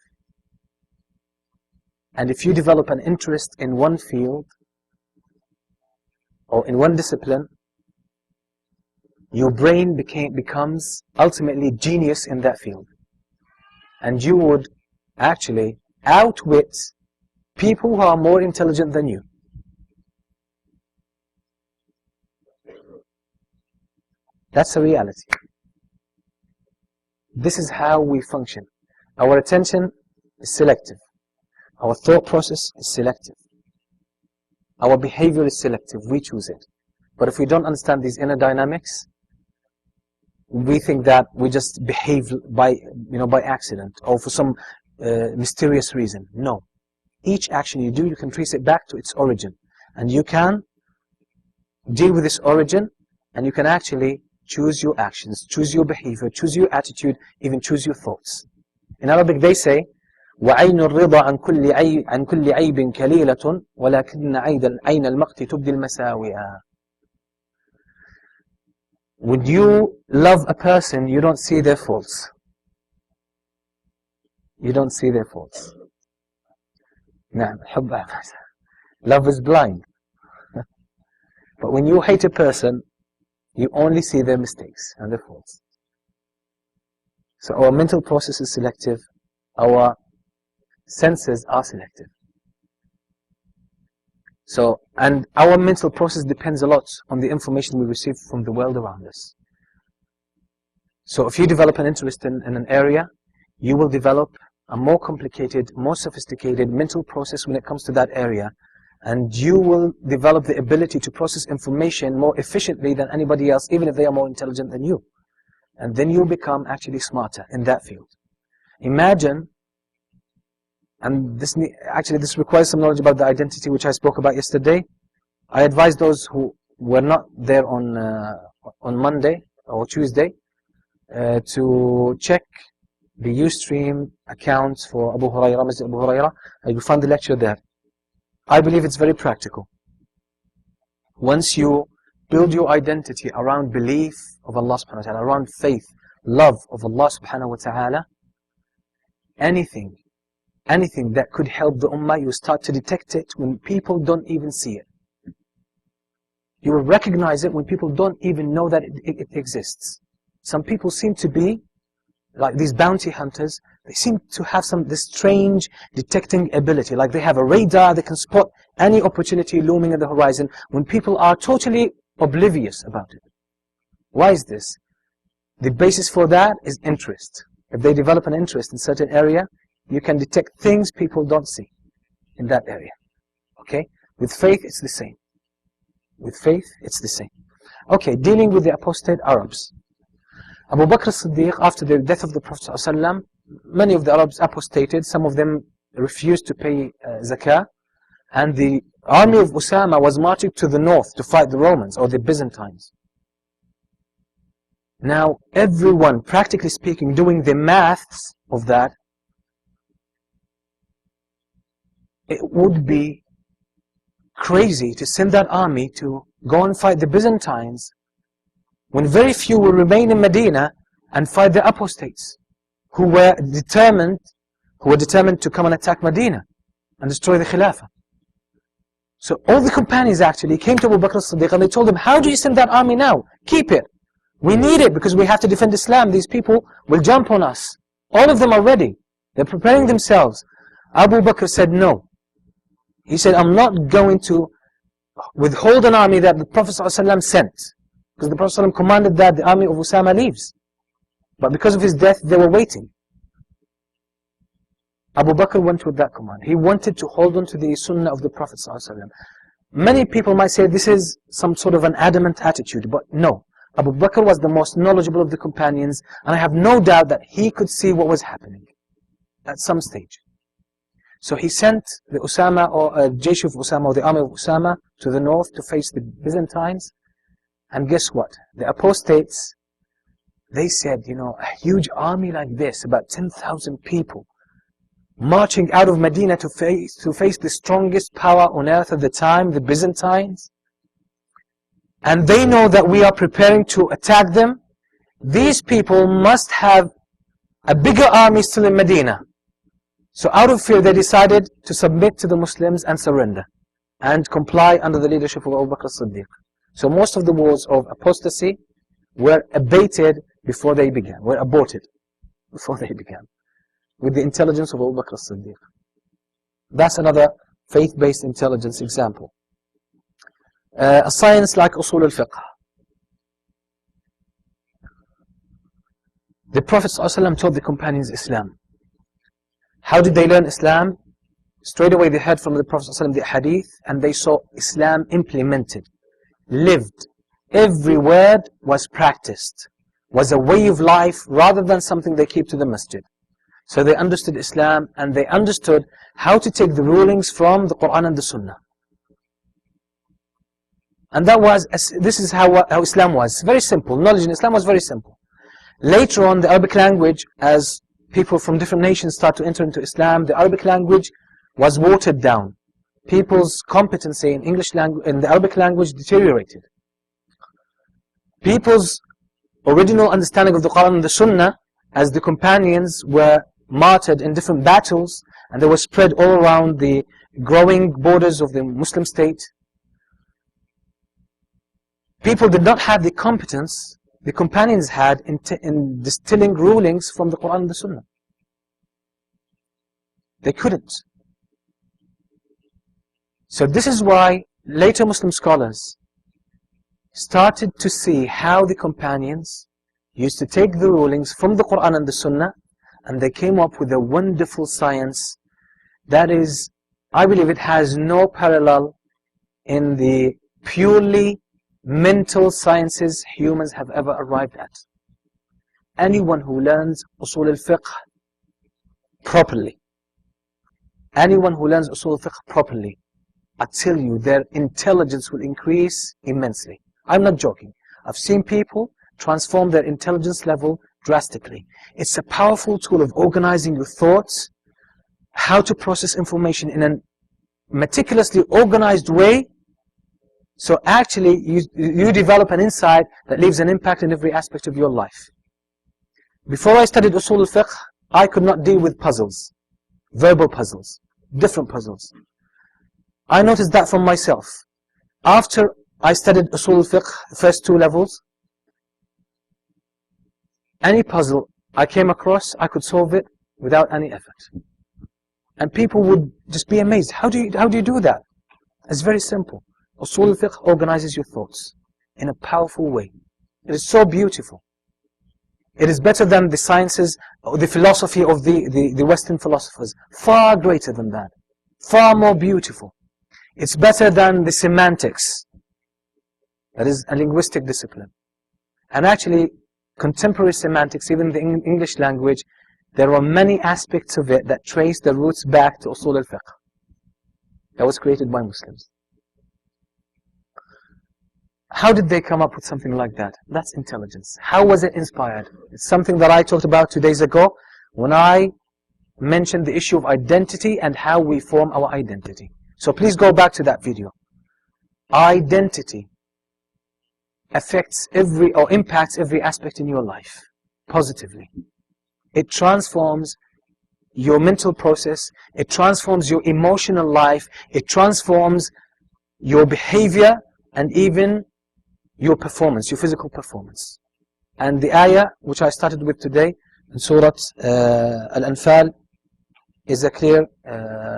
And if you develop an interest in one field or in one discipline, your brain becomes ultimately genius in that field. And you would actually outwit people who are more intelligent than you. That's a reality. This is how we function. Our attention is selective. Our thought process is selective. Our behavior is selective. We choose it. But if we don't understand these inner dynamics, we think that we just behave by accident or for some mysterious reason. No. Each action you do, you can trace it back to its origin. And you can deal with this origin, and you can actually choose your actions, choose your behavior, choose your attitude, even choose your thoughts. In Arabic they say, وَعَيْنُ الرِّضَى عَنْ كُلِّ عَيْبٍ كَلِيلَةٌ وَلَكِنَّ عَيْنَ الْمَقْتِ تُبْدِي الْمَسَاوِئَ. When you love a person, you don't see their faults. You don't see their faults. Love is blind. But when you hate a person, you only see their mistakes and their faults. So our mental process is selective. Our senses are selective. So, and our mental process depends a lot on the information we receive from the world around us. So if you develop an interest in an area, you will develop a more complicated, more sophisticated mental process when it comes to that area. And you will develop the ability to process information more efficiently than anybody else, even if they are more intelligent than you. And then you become actually smarter in that field. Imagine, and this requires some knowledge about the identity which I spoke about yesterday. I advise those who were not there on Monday or Tuesday to check the Ustream accounts for Abu Hurairah, Masjid Abu Hurairah. You will find the lecture there. I believe it's very practical. Once you build your identity around belief of Allah subhanahu wa ta'ala, around faith, love of Allah subhanahu wa ta'ala, anything that could help the ummah, you start to detect it when people don't even see it. You will recognize it when people don't even know that it exists. Some people seem to be like these bounty hunters. They seem to have this strange detecting ability, like they have a radar, they can spot any opportunity looming at the horizon when people are totally oblivious about it. Why is this? The basis for that is interest. If they develop an interest in a certain area, you can detect things people don't see in that area. Okay? With faith, it's the same. With faith, it's the same. Okay, dealing with the apostate Arabs. Abu Bakr as-Siddiq, after the death of the Prophet ﷺ, many of the Arabs apostated. Some of them refused to pay zakah. And the army of Usama was marching to the north to fight the Romans or the Byzantines. Now, everyone, practically speaking, doing the maths of that, it would be crazy to send that army to go and fight the Byzantines when very few will remain in Medina and fight the apostates who were determined to come and attack Medina and destroy the Khilafah. So all the companions actually came to Abu Bakr as-Siddiq and they told him, how do you send that army now? Keep it. We need it because we have to defend Islam. These people will jump on us. All of them are ready. They're preparing themselves. Abu Bakr said no. He said, I'm not going to withhold an army that the Prophet ﷺ sent. Because the Prophet ﷺ commanded that the army of Usama leaves. But because of his death, they were waiting. Abu Bakr went with that command. He wanted to hold on to the sunnah of the Prophet ﷺ. Many people might say this is some sort of an adamant attitude, but no. Abu Bakr was the most knowledgeable of the companions, and I have no doubt that he could see what was happening at some stage. So he sent the Usama, or Jaysh of Usama, or the army of Usama, to the north to face the Byzantines. And guess what? The apostates, they said, a huge army like this, about 10,000 people, marching out of Medina to face the strongest power on earth at the time, the Byzantines. And they know that we are preparing to attack them. These people must have a bigger army still in Medina. So out of fear, they decided to submit to the Muslims and surrender and comply under the leadership of Abu Bakr as-Siddiq. So most of the wars of apostasy were abated before they began, were aborted before they began, with the intelligence of Abu Bakr as-Siddiq. That's another faith-based intelligence example. A science like Usul al-Fiqh. The Prophet ﷺ taught the companions Islam. How did they learn Islam? Straight away they heard from the Prophet ﷺ the hadith, and they saw Islam implemented, lived. Every word was practiced, was a way of life rather than something they keep to the masjid. So they understood Islam, and they understood how to take the rulings from the Quran and the Sunnah. And that was, this is how Islam was. Very simple. Knowledge in Islam was very simple. Later on, the Arabic language, as people from different nations start to enter into Islam, the Arabic language was watered down. People's competency in English language, in the Arabic language, deteriorated. People's original understanding of the Quran and the Sunnah, as the companions were martyred in different battles, and they were spread all around the growing borders of the Muslim state. People did not have the competence the companions had in distilling rulings from the Quran and the Sunnah. They couldn't. So this is why later Muslim scholars started to see how the companions used to take the rulings from the Quran and the Sunnah, and they came up with a wonderful science that is, I believe it has no parallel in the purely mental sciences humans have ever arrived at. Anyone who learns Usul al-Fiqh properly, anyone who learns Usul al-Fiqh properly, I tell you, their intelligence will increase immensely. I'm not joking. I've seen people transform their intelligence level drastically. It's a powerful tool of organizing your thoughts, how to process information in a meticulously organized way. So actually, you develop an insight that leaves an impact in every aspect of your life. Before I studied Usul al-Fiqh, I could not deal with puzzles, verbal puzzles, different puzzles. I noticed that from myself. After I studied Usul al-Fiqh, the first 2 levels, any puzzle I came across, I could solve it without any effort. And people would just be amazed. How do you do that? It's very simple. Usul al-Fiqh organizes your thoughts in a powerful way. It is so beautiful. It is better than the sciences, or the philosophy of the Western philosophers. Far greater than that. Far more beautiful. It's better than the semantics. That is a linguistic discipline. And actually, contemporary semantics, even the English language, there are many aspects of it that trace the roots back to Usul al-Fiqh. That was created by Muslims. How did they come up with something like that? That's intelligence. How was it inspired? It's something that I talked about 2 days ago when I mentioned the issue of identity and how we form our identity. So please go back to that video. Identity affects or impacts every aspect in your life positively. It transforms your mental process, it transforms your emotional life, it transforms your behavior and even your performance, your physical performance. And the ayah which I started with today in Surah Al-Anfal is a clear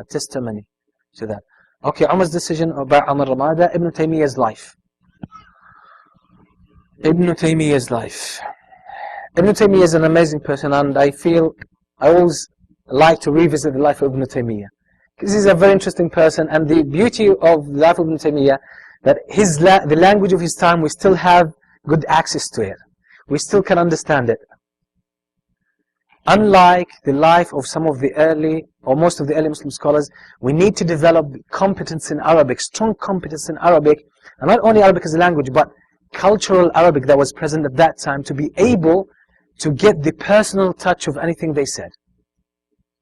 testimony to that. Okay, Umar's decision about Umar Ramada, Ibn Taymiyyah's life. Ibn Taymiyyah's life. Ibn Taymiyyah is an amazing person, and I always like to revisit the life of Ibn Taymiyyah. Because he's a very interesting person, and the beauty of the life of Ibn Taymiyyah, that the language of his time, we still have good access to it. We still can understand it. Unlike the life of some of the early, or most of the early Muslim scholars, we need to develop competence in Arabic, strong competence in Arabic, and not only Arabic as a language, but cultural Arabic that was present at that time, to be able to get the personal touch of anything they said.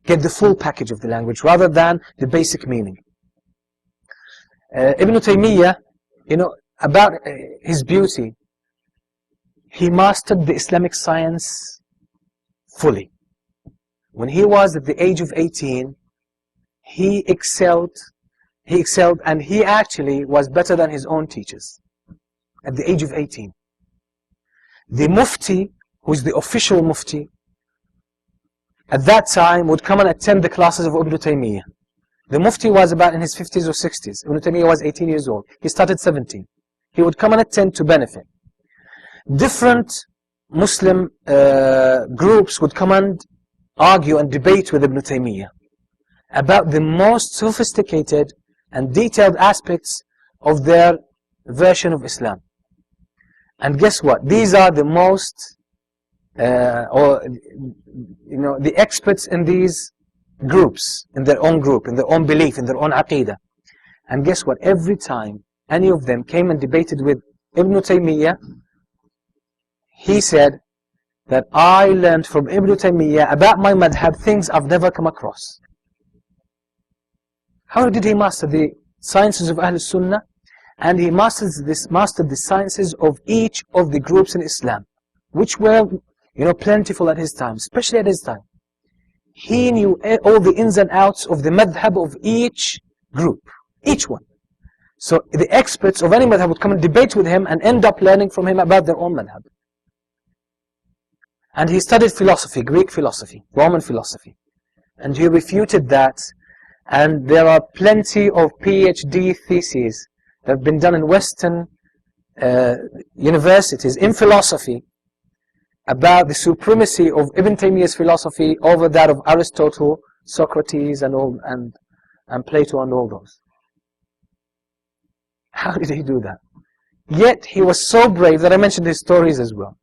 Get the full package of the language, rather than the basic meaning. Ibn Taymiyyah, about his beauty, he mastered the Islamic science fully. When he was at the age of 18, he excelled, and he actually was better than his own teachers at the age of 18. The Mufti, who is the official Mufti, at that time would come and attend the classes of Ibn Taymiyyah. The Mufti was about in his 50s or 60s. Ibn Taymiyyah was 18 years old. He started 17. He would come and attend to benefit. Different Muslim groups would come and argue and debate with Ibn Taymiyyah about the most sophisticated and detailed aspects of their version of Islam. And guess what? These are the most, the experts in these groups, in their own group, in their own belief, in their own aqidah. And guess what? Every time any of them came and debated with Ibn Taymiyyah, he said that I learned from Ibn Taymiyyah about my madhab things I've never come across. How did he master the sciences of Ahl Sunnah? And he mastered the sciences of each of the groups in Islam, which were, plentiful at his time, especially at his time. He knew all the ins and outs of the madhab of each group, each one. So the experts of any madhab would come and debate with him and end up learning from him about their own madhab. And he studied philosophy, Greek philosophy, Roman philosophy. And he refuted that. And there are plenty of PhD theses that have been done in Western universities in philosophy about the supremacy of Ibn Taymiyyah's philosophy over that of Aristotle, Socrates, and Plato and all those. How did he do that? Yet he was so brave that I mentioned his stories as well.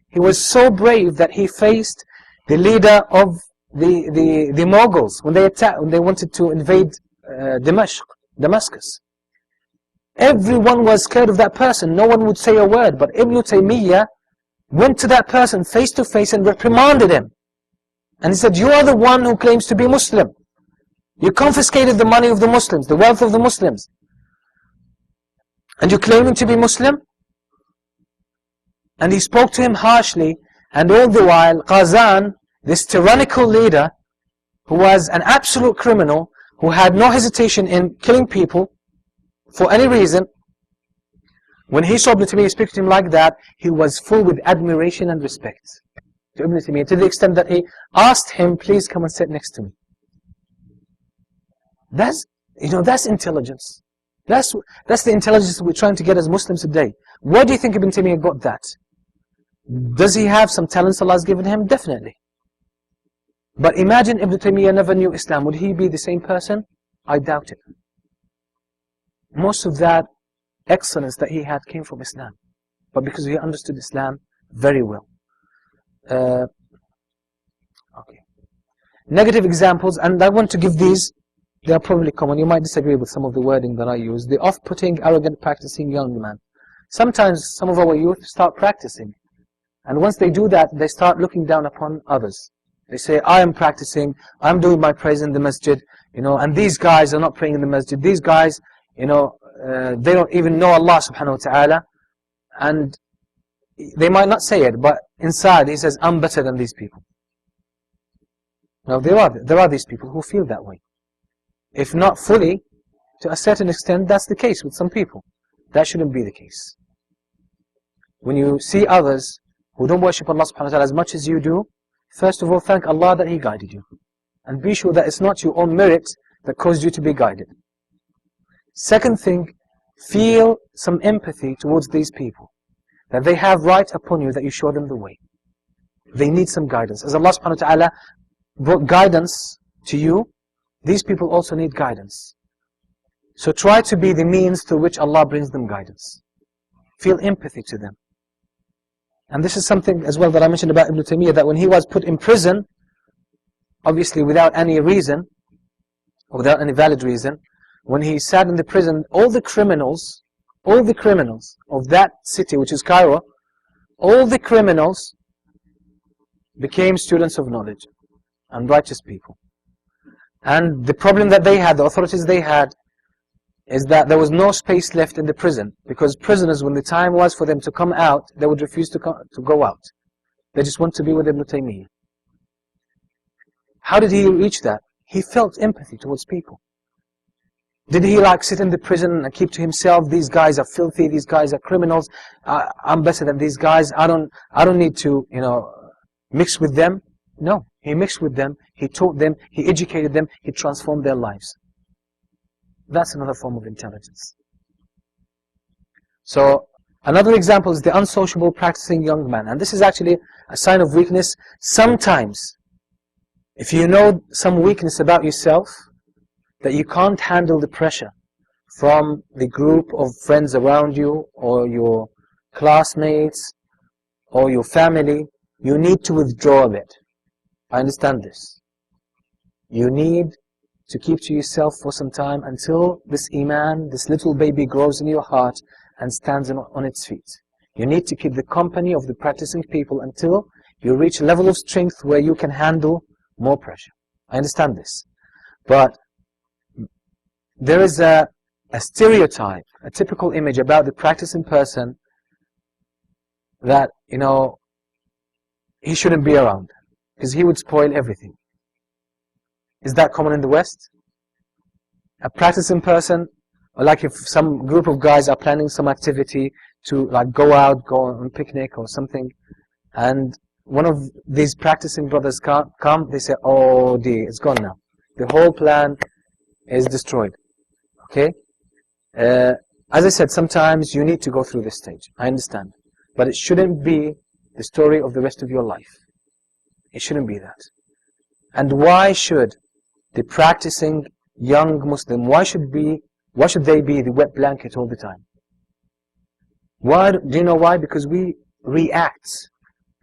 He was so brave that he faced the leader of the Mughals when they wanted to invade Damascus. Everyone was scared of that person. No one would say a word. But Ibn Taymiyyah went to that person face to face and reprimanded him. And he said, you are the one who claims to be Muslim. You confiscated the money of the Muslims, the wealth of the Muslims. And you're claiming to be Muslim? And he spoke to him harshly. And all the while, Ghazan, this tyrannical leader, who was an absolute criminal, who had no hesitation in killing people for any reason, when he saw Ibn Taymiyyah speak to him like that, he was full with admiration and respect to Ibn Taymiyyah, to the extent that he asked him, please come and sit next to me. That's intelligence. That's the intelligence we're trying to get as Muslims today. Where do you think Ibn Taymiyyah got that? Does he have some talents Allah has given him? Definitely. But imagine Ibn Taymiyyah never knew Islam. Would he be the same person? I doubt it. Most of that excellence that he had came from Islam. But because he understood Islam very well. Okay. Negative examples, and I want to give these. They are probably common. You might disagree with some of the wording that I use. The off-putting, arrogant, practicing young man. Sometimes some of our youth start practicing. And once they do that, they start looking down upon others. They say, I am practicing, I'm doing my prayers in the masjid, and these guys are not praying in the masjid. These guys, they don't even know Allah subhanahu wa ta'ala. And they might not say it, but inside he says, I'm better than these people. Now there are these people who feel that way. If not fully, to a certain extent, that's the case with some people. That shouldn't be the case. When you see others who don't worship Allah subhanahu wa ta'ala as much as you do, first of all, thank Allah that He guided you. And be sure that it's not your own merit that caused you to be guided. Second thing, feel some empathy towards these people. That they have right upon you that you show them the way. They need some guidance. As Allah subhanahu wa ta'ala brought guidance to you, these people also need guidance. So try to be the means through which Allah brings them guidance. Feel empathy to them. And this is something as well that I mentioned about Ibn Taymiyyah, that when he was put in prison, obviously without any reason, or without any valid reason, when he sat in the prison, all the criminals of that city, which is Cairo, all the criminals became students of knowledge and righteous people. And the problem that they had, the authorities they had, is that there was no space left in the prison, because prisoners, when the time was for them to come out, they would refuse to go out. They just want to be with Ibn Taymiyyah. How did he reach that? He felt empathy towards people. Did he sit in the prison and keep to himself, these guys are filthy, these guys are criminals, I'm better than these guys, I don't need to mix with them? No, he mixed with them, he taught them, he educated them, he transformed their lives. That's another form of intelligence. So, another example is the unsociable practicing young man. And this is actually a sign of weakness. Sometimes, if you know some weakness about yourself, that you can't handle the pressure from the group of friends around you, or your classmates, or your family, you need to withdraw a bit. I understand this. You need to keep to yourself for some time until this iman, this little baby, grows in your heart and stands on its feet. You need to keep the company of the practicing people until you reach a level of strength where you can handle more pressure. I understand this. But there is a stereotype, a typical image about the practicing person that, you know, he shouldn't be around because he would spoil everything. Is that common in the West? A practicing person, or like if some group of guys are planning some activity to like go out, go on a picnic or something, and one of these practicing brothers come, they say, oh dear, it's gone now. The whole plan is destroyed. Okay? As I said, sometimes you need to go through this stage. I understand. But it shouldn't be the story of the rest of your life. It shouldn't be that. And why should the practicing young Muslim, why should they be the wet blanket all the time? Why? Do you know why? Because we react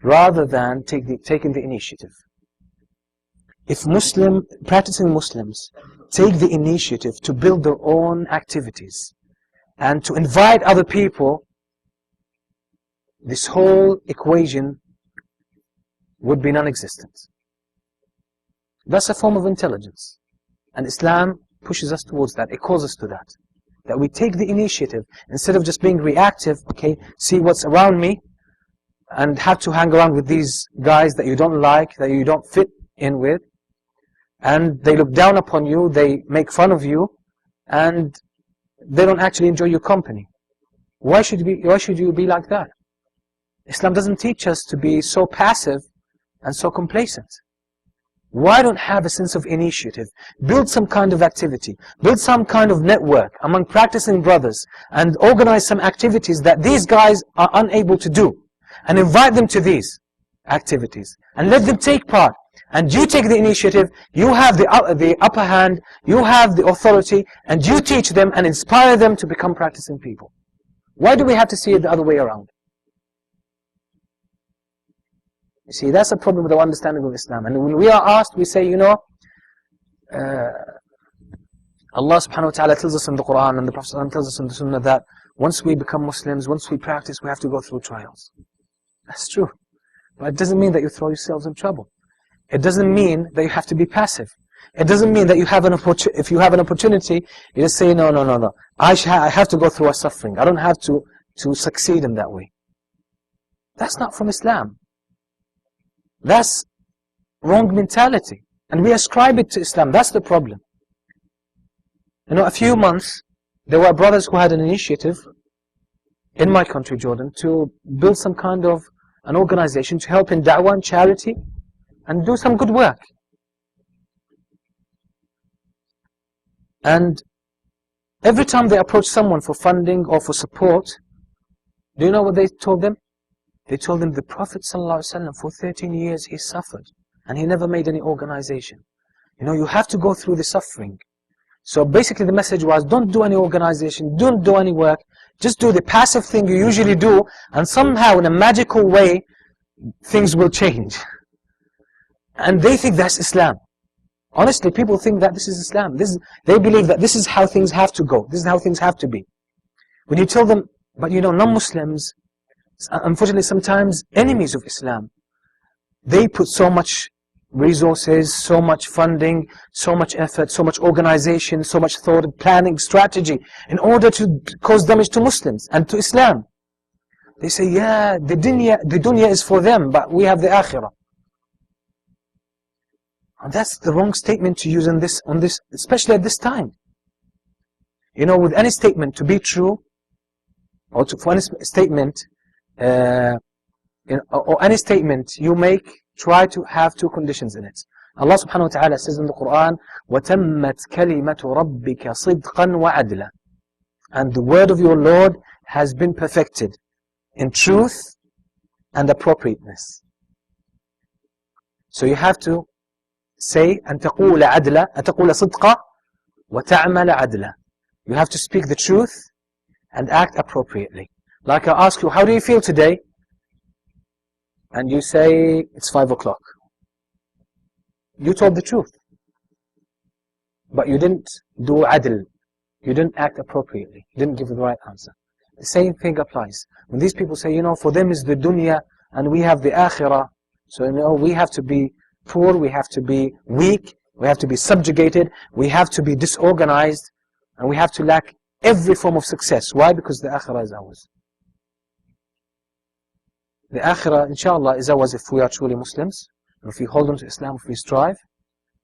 rather than taking the initiative. If practicing Muslims take the initiative to build their own activities and to invite other people, this whole equation would be non-existent. That's a form of intelligence. And Islam pushes us towards that. It calls us to that. That we take the initiative instead of just being reactive, okay, see what's around me and have to hang around with these guys that you don't like, that you don't fit in with, and they look down upon you, they make fun of you, and they don't actually enjoy your company. Why should you be like that? Islam doesn't teach us to be so passive and so complacent. Why don't have a sense of initiative? Build some kind of activity. Build some kind of network among practicing brothers and organize some activities that these guys are unable to do. And invite them to these activities. And let them take part. And you take the initiative, you have the upper hand, you have the authority, and you teach them and inspire them to become practicing people. Why do we have to see it the other way around? You see, that's a problem with our understanding of Islam. And when we are asked, we say, you know, Allah subhanahu wa ta'ala tells us in the Quran and the Prophet tells us in the Sunnah that once we become Muslims, once we practice, we have to go through trials. That's true. But it doesn't mean that you throw yourselves in trouble. It doesn't mean that you have to be passive. It doesn't mean that you have an opportunity. If you have an opportunity, you just say, no. I have to go through a suffering. I don't have to succeed in that way. That's not from Islam. That's wrong mentality. And we ascribe it to Islam. That's the problem. You know, a few months, there were brothers who had an initiative in my country, Jordan, to build some kind of an organization to help in da'wah and charity and do some good work. And every time they approached someone for funding or for support, do you know what they told them? They told them the Prophet ﷺ for 13 years he suffered and he never made any organization. You know, you have to go through the suffering. So basically the message was, don't do any organization, don't do any work, just do the passive thing you usually do, and somehow in a magical way things will change. And they think that's Islam. Honestly, people think that this is Islam. They believe that this is how things have to go. This is how things have to be. When you tell them, but you know, non-Muslims, unfortunately sometimes enemies of Islam, they put so much resources, so much funding, so much effort, so much organization, so much thought, planning, strategy, in order to cause damage to Muslims and to Islam. They say, yeah, the dunya is for them, but we have the akhirah. And that's the wrong statement to use on this, especially at this time. You know, with any statement to be true, or for any statement, or any statement you make, try to have two conditions in it. Allah subhanahu wa ta'ala says in the Quran, وَتَمَّتْ كَلِمَةُ رَبِّكَ صِدْقًا وَعَدْلًا. And the word of your Lord has been perfected in truth and appropriateness. So you have to say, أن تقول عدلا, أن تقول صدقا وتعمل عدلا. You have to speak the truth and act appropriately. Like I ask you, how do you feel today? And you say, it's 5 o'clock. You told the truth. but you didn't do adl. You didn't act appropriately. You didn't give the right answer. The same thing applies. When these people say, for them is the dunya and we have the akhirah, so we have to be poor, we have to be weak, we have to be subjugated, we have to be disorganized, and we have to lack every form of success. Why? Because the akhirah is ours. The akhirah, inshallah, is ours if we are truly Muslims, if we hold on to Islam, if we strive.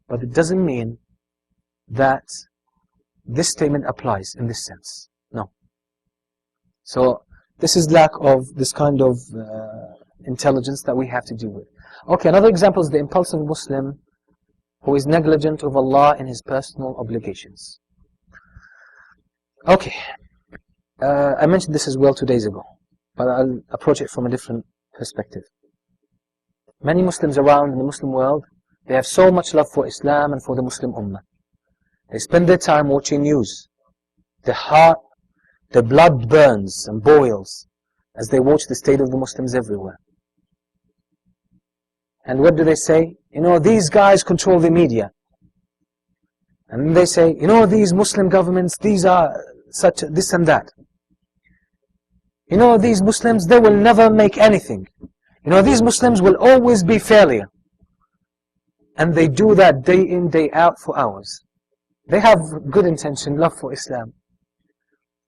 But it doesn't mean that this statement applies in this sense. No. So this is lack of this kind of intelligence that we have to deal with. Okay, another example is the impulsive Muslim who is negligent of Allah in his personal obligations. Okay, I mentioned this as well 2 days ago, but I'll approach it from a different perspective. Many Muslims around in the Muslim world, they have so much love for Islam and for the Muslim Ummah. They spend their time watching news. Their blood burns and boils as they watch the state of the Muslims everywhere. And what do they say? These guys control the media. And they say, these Muslim governments, these are such this and that. These Muslims, they will never make anything. These Muslims will always be failure. And they do that day in, day out for hours. They have good intention, love for Islam.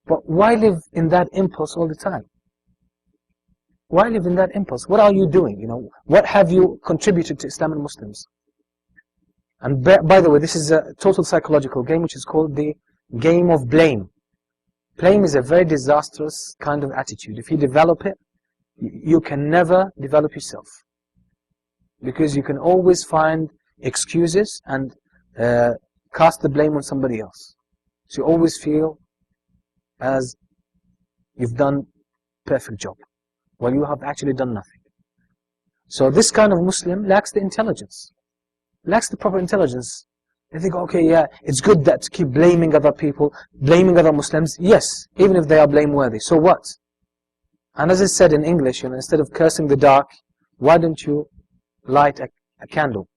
But why live in that impulse all the time? Why live in that impulse? What are you doing? What have you contributed to Islam and Muslims? And by the way, this is a total psychological game which is called the game of blame. Blame is a very disastrous kind of attitude. If you develop it, you can never develop yourself. Because you can always find excuses and cast the blame on somebody else. So you always feel as you've done perfect job, while you have actually done nothing. So this kind of Muslim lacks the intelligence, lacks the proper intelligence. They think, okay, yeah, it's good that to keep blaming other people, blaming other Muslims. Yes, even if they are blameworthy. So what? And as I said in English, instead of cursing the dark, why don't you light a candle?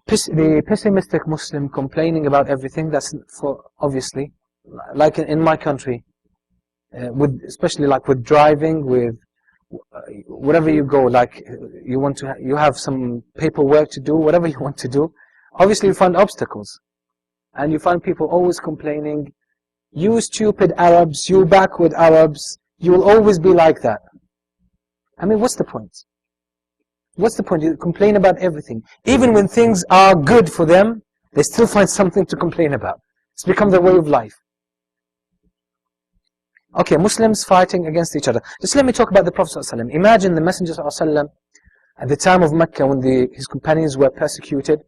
The pessimistic Muslim complaining about everything, that's for obviously, like in my country, especially like with driving, with wherever you go, like you have some paperwork to do, whatever you want to do, obviously you find obstacles. And you find people always complaining, you stupid Arabs, you backward Arabs, you will always be like that. I mean, what's the point? What's the point? You complain about everything. Even when things are good for them, they still find something to complain about. It's become their way of life. Okay, Muslims fighting against each other. Just let me talk about the Prophet ﷺ. Imagine the Messenger ﷺ at the time of Mecca when his companions were persecuted.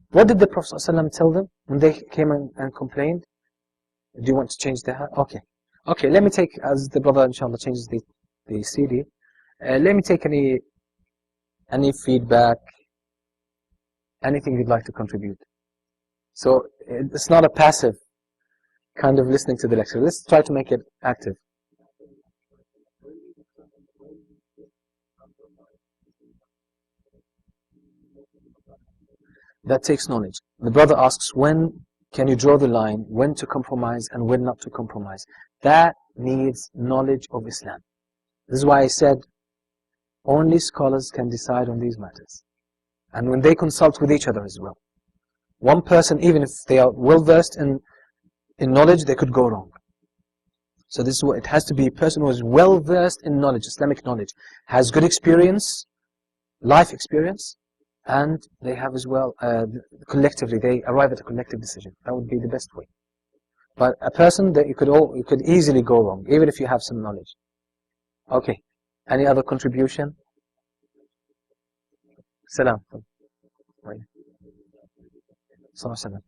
What did the Prophet ﷺ tell them when they came and complained? Do you want to change the hat? Okay. Okay, let me take, as the brother inshallah changes the CD, let me take any feedback, anything you'd like to contribute. So it's not a passive kind of listening to the lecture. Let's try to make it active. That takes knowledge. The brother asks, when can you draw the line, when to compromise and when not to compromise? That needs knowledge of Islam. This is why I said, only scholars can decide on these matters. And when they consult with each other as well. One person, even if they are well versed in knowledge, they could go wrong. So this is what it has to be: a person who is well versed in knowledge, Islamic knowledge, has good experience, life experience, and they have as well, collectively, they arrive at a collective decision. That would be the best way. But a person that you could easily go wrong, even if you have some knowledge. Okay. Any other contribution? Salam. Salam.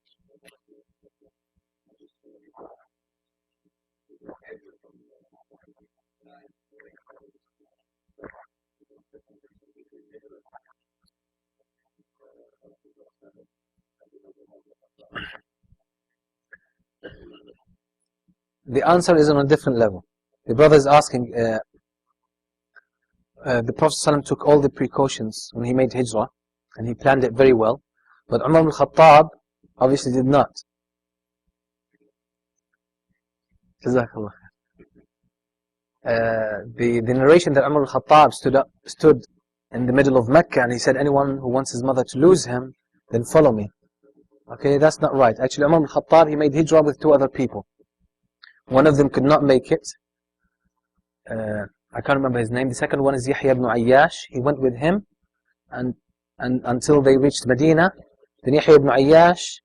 The answer is on a different level. The brother is asking, the Prophet ﷺ took all the precautions when he made hijrah, and he planned it very well. But Umar ibn Khattab obviously did not. Jazakallah. The narration that Umar ibn Khattab stood in the middle of Mecca and he said, anyone who wants his mother to lose him, then follow me. Okay, that's not right. Actually, Umar ibn Khattab, he made hijrah with 2 other people. One of them could not make it. I can't remember his name. The second one is Yahya ibn Ayyash. He went with him and until they reached Medina. Then Yahya ibn Ayyash,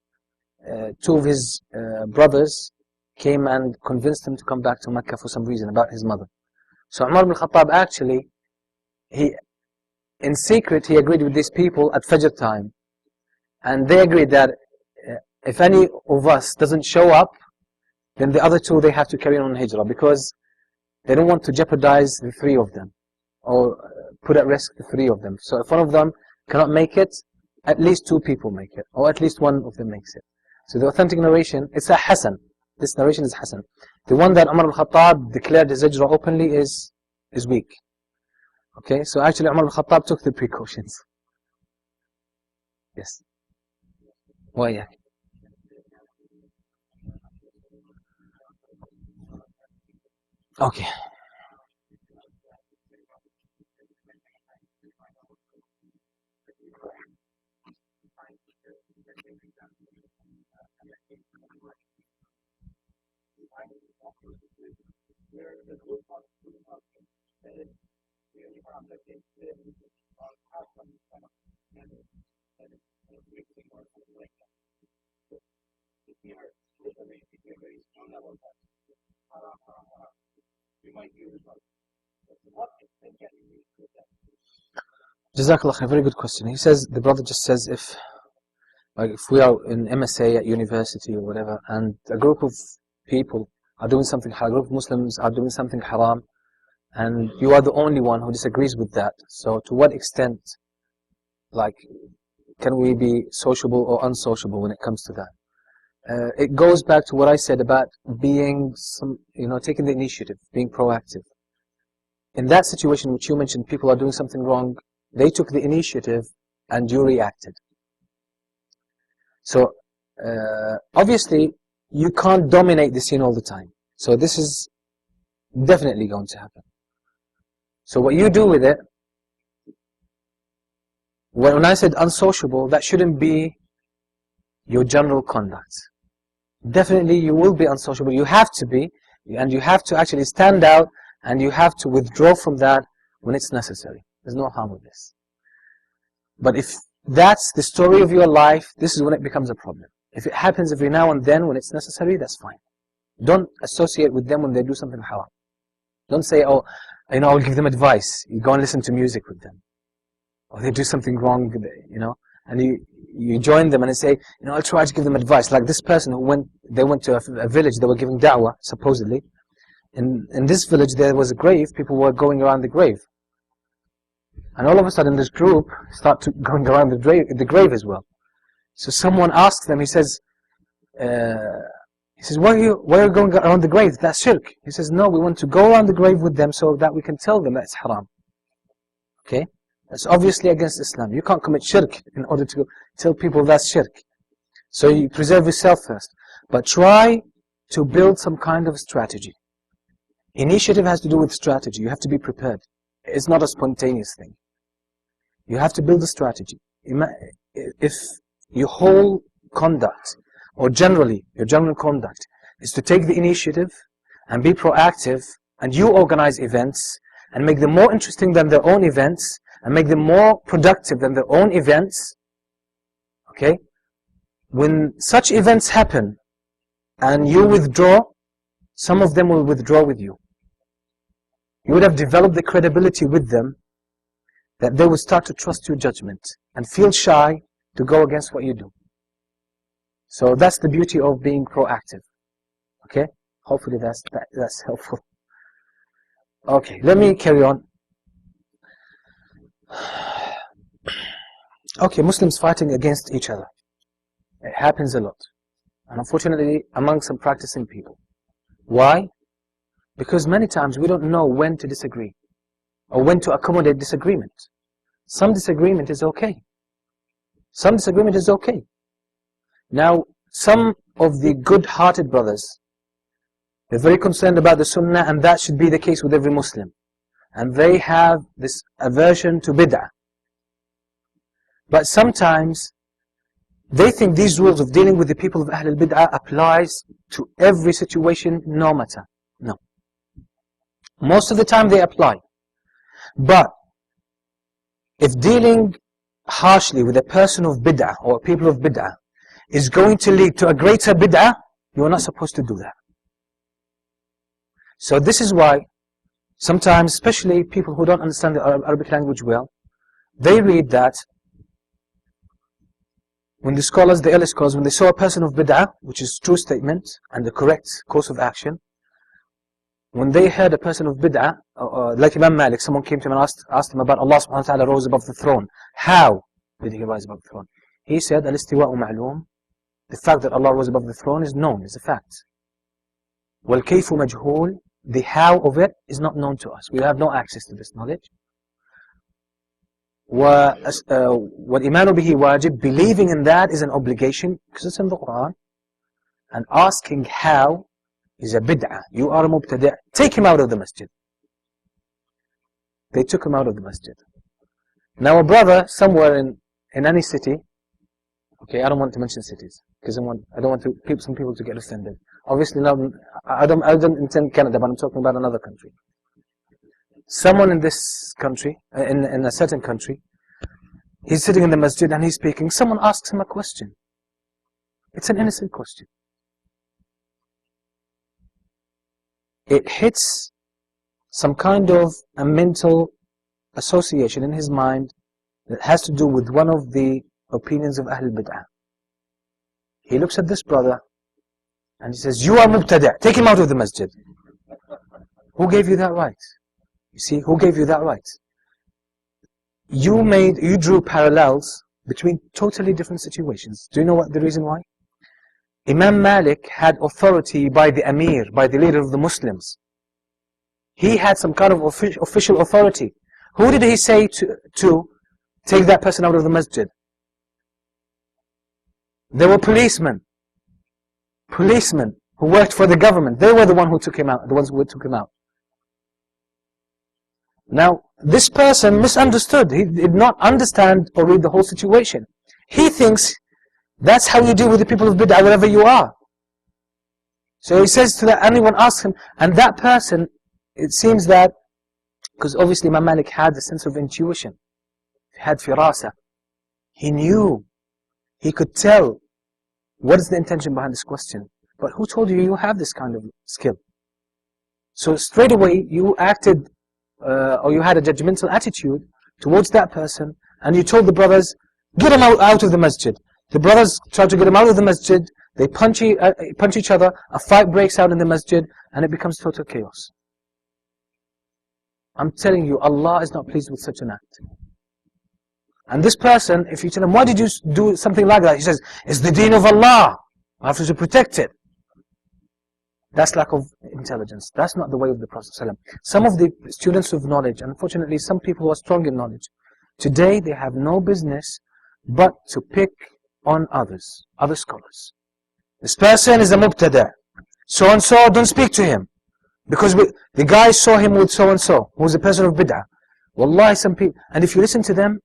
2 of his brothers, came and convinced him to come back to Mecca for some reason about his mother. So Umar ibn Khattab actually, in secret, he agreed with these people at Fajr time. And they agreed that if any of us doesn't show up, then the other 2, they have to carry on hijrah, because they don't want to jeopardize the 3 of them, or put at risk the 3 of them. So if one of them cannot make it, at least 2 people make it, or at least one of them makes it. So the authentic narration, it's a Hasan. This narration is Hasan. The one that Umar al-Khattab declared his hijrah openly is weak. Okay, so actually Umar al-Khattab took the precautions. Yes. Why? Okay. Jazakallah khair, very good question. He says, the brother just says, if we are in MSA at university or whatever, and a group of people are doing something haram, a group of Muslims are doing something haram, and you are the only one who disagrees with that. So to what extent, can we be sociable or unsociable when it comes to that? It goes back to what I said about being taking the initiative, being proactive. In that situation which you mentioned, people are doing something wrong, they took the initiative and you reacted. So obviously you can't dominate the scene all the time. So this is definitely going to happen. So what you do with it, when I said unsociable, that shouldn't be your general conduct. Definitely you will be unsociable, you have to be, and you have to actually stand out, and you have to withdraw from that when it's necessary. There's no harm with this. But if that's the story of your life, this is when it becomes a problem. If it happens every now and then when it's necessary, that's fine. Don't associate with them when they do something haram. Don't say, oh, I'll give them advice. You go and listen to music with them. Or they do something wrong, and you join them and say, I'll try to give them advice. Like this person they went to a village, they were giving da'wah, supposedly. In this village there was a grave, people were going around the grave. And all of a sudden this group started going around the grave as well. So someone asks them, he says, why are you going around the grave? That's shirk. He says, no, we want to go around the grave with them so that we can tell them that's haram. Okay? That's obviously against Islam. You can't commit shirk in order to tell people that's shirk. So you preserve yourself first. But try to build some kind of strategy. Initiative has to do with strategy. You have to be prepared. It's not a spontaneous thing. You have to build a strategy. If your whole conduct, or generally, your general conduct, is to take the initiative and be proactive, and you organize events, and make them more interesting than their own events, and make them more productive than their own events, okay? When such events happen, and you withdraw, some of them will withdraw with you. You would have developed the credibility with them that they would start to trust your judgment and feel shy to go against what you do. So that's the beauty of being proactive. Okay? Hopefully that's helpful. Okay, let me carry on. Okay, Muslims fighting against each other. It happens a lot. And unfortunately, among some practicing people. Why? Because many times we don't know when to disagree, or when to accommodate disagreement. Some disagreement is okay. Some disagreement is okay. Now, some of the good-hearted brothers, they're very concerned about the Sunnah, and that should be the case with every Muslim. And they have this aversion to bid'ah. But sometimes they think these rules of dealing with the people of Ahlul Bid'ah applies to every situation, no matter. No. Most of the time they apply. But if dealing harshly with a person of bid'ah or people of bid'ah is going to lead to a greater bid'ah, you are not supposed to do that. So this is why sometimes, especially people who don't understand the Arabic language well, they read that when the scholars, the early scholars, when they saw a person of bid'ah, which is true statement and the correct course of action, when they heard a person of bid'ah, like Imam Malik, someone came to him and asked him about Allah subhanahu wa ta'ala rose above the throne. How did he rise above the throne? He said, Al-istiwa'u ma'loom. The fact that Allah rose above the throne is known, is a fact. Wal-kayfu majhool. The how of it is not known to us. We have no access to this knowledge. وَالْإِيمَانُ بِهِ wajib. Believing in that is an obligation, because it's in the Quran. And asking how is a bid'ah. You are a mubtadi'. Take him out of the masjid. They took him out of the masjid. Now a brother somewhere in any city, okay, I don't want to mention cities, because I don't want some people to get offended. Obviously, no, I don't intend Canada, but I'm talking about another country. Someone in this country, in a certain country, he's sitting in the masjid and he's speaking. Someone asks him a question. It's an innocent question. It hits some kind of a mental association in his mind that has to do with one of the opinions of Ahlul Bid'ah. He looks at this brother and he says, you are mubtadi', take him out of the masjid. Who gave you that right? You see, who gave you that right? You drew parallels between totally different situations. Do you know what the reason why? Imam Malik had authority by the Amir, by the leader of the Muslims. He had some kind of official authority. Who did he say to take that person out of the masjid? There were policemen who worked for the government. They were the ones who took him out. Now, this person misunderstood. He did not understand or read the whole situation. He thinks that's how you deal with the people of bid'ah wherever you are. So he says to that, anyone asks him, and that person, it seems that, because obviously Imam Malik had a sense of intuition. He had firasa. He knew. He could tell what is the intention behind this question. But who told you have this kind of skill? So straight away you acted, or you had a judgmental attitude towards that person, and you told the brothers, get him out of the masjid. The brothers tried to get him out of the masjid, they punch each other, a fight breaks out in the masjid, and it becomes total chaos. I'm telling you, Allah is not pleased with such an act. And this person, if you tell him, why did you do something like that? He says, it's the deen of Allah. I have to protect it. That's lack of intelligence. That's not the way of the Prophet ﷺ. Some of the students of knowledge, unfortunately some people who are strong in knowledge, today they have no business but to pick on other scholars. This person is a mubtada'. So-and-so, don't speak to him. Because the guy saw him with so-and-so, who was a person of bid'ah. Wallahi, some people, and if you listen to them,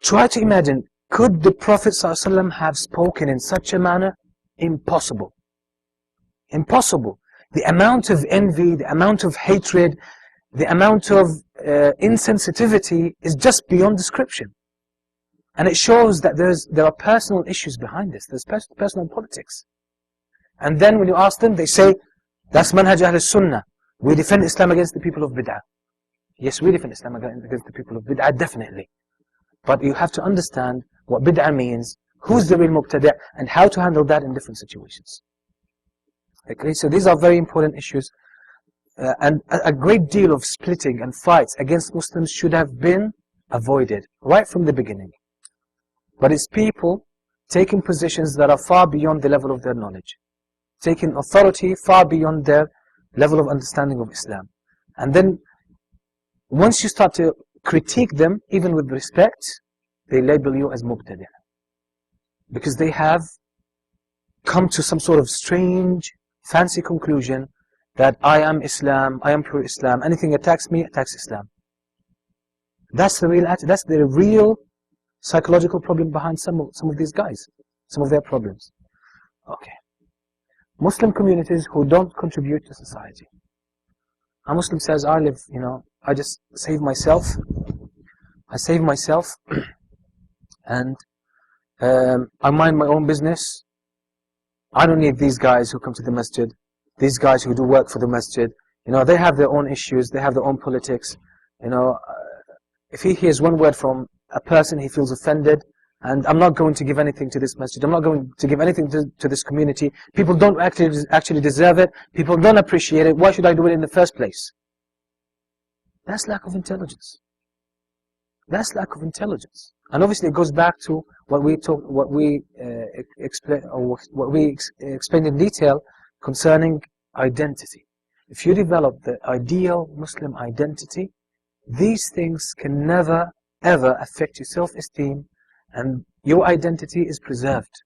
try to imagine, could the Prophet ﷺ have spoken in such a manner? Impossible. Impossible. The amount of envy, the amount of hatred, the amount of insensitivity is just beyond description. And it shows that there are personal issues behind this. There's personal politics. And then when you ask them, they say, that's manhaj Ahl Sunnah. We defend Islam against the people of bid'ah. Yes, we defend Islam against the people of bid'ah, definitely. But you have to understand what bid'ah means, who's the real mubtadi', and how to handle that in different situations. Okay, so these are very important issues. And a great deal of splitting and fights against Muslims should have been avoided right from the beginning. But it's people taking positions that are far beyond the level of their knowledge, taking authority far beyond their level of understanding of Islam. And then, once you start to critique them, even with respect, they label you as mubtadi'. Because they have come to some sort of strange, fancy conclusion that I am Islam, I am pure Islam, anything attacks me, attacks Islam. That's the real psychological problem behind some of these guys, some of their problems. Okay. Muslim communities who don't contribute to society. A Muslim says, I live, I just save myself. I save myself and I mind my own business. I don't need these guys who come to the masjid, these guys who do work for the masjid. They have their own issues, they have their own politics. If he hears one word from a person, he feels offended, and I'm not going to give anything to this masjid. I'm not going to give anything to this community. People don't actually deserve it. People don't appreciate it. Why should I do it in the first place? That's lack of intelligence. That's lack of intelligence. And obviously it goes back to what we explained in detail concerning identity. If you develop the ideal Muslim identity, these things can never ever affect your self-esteem, and your identity is preserved.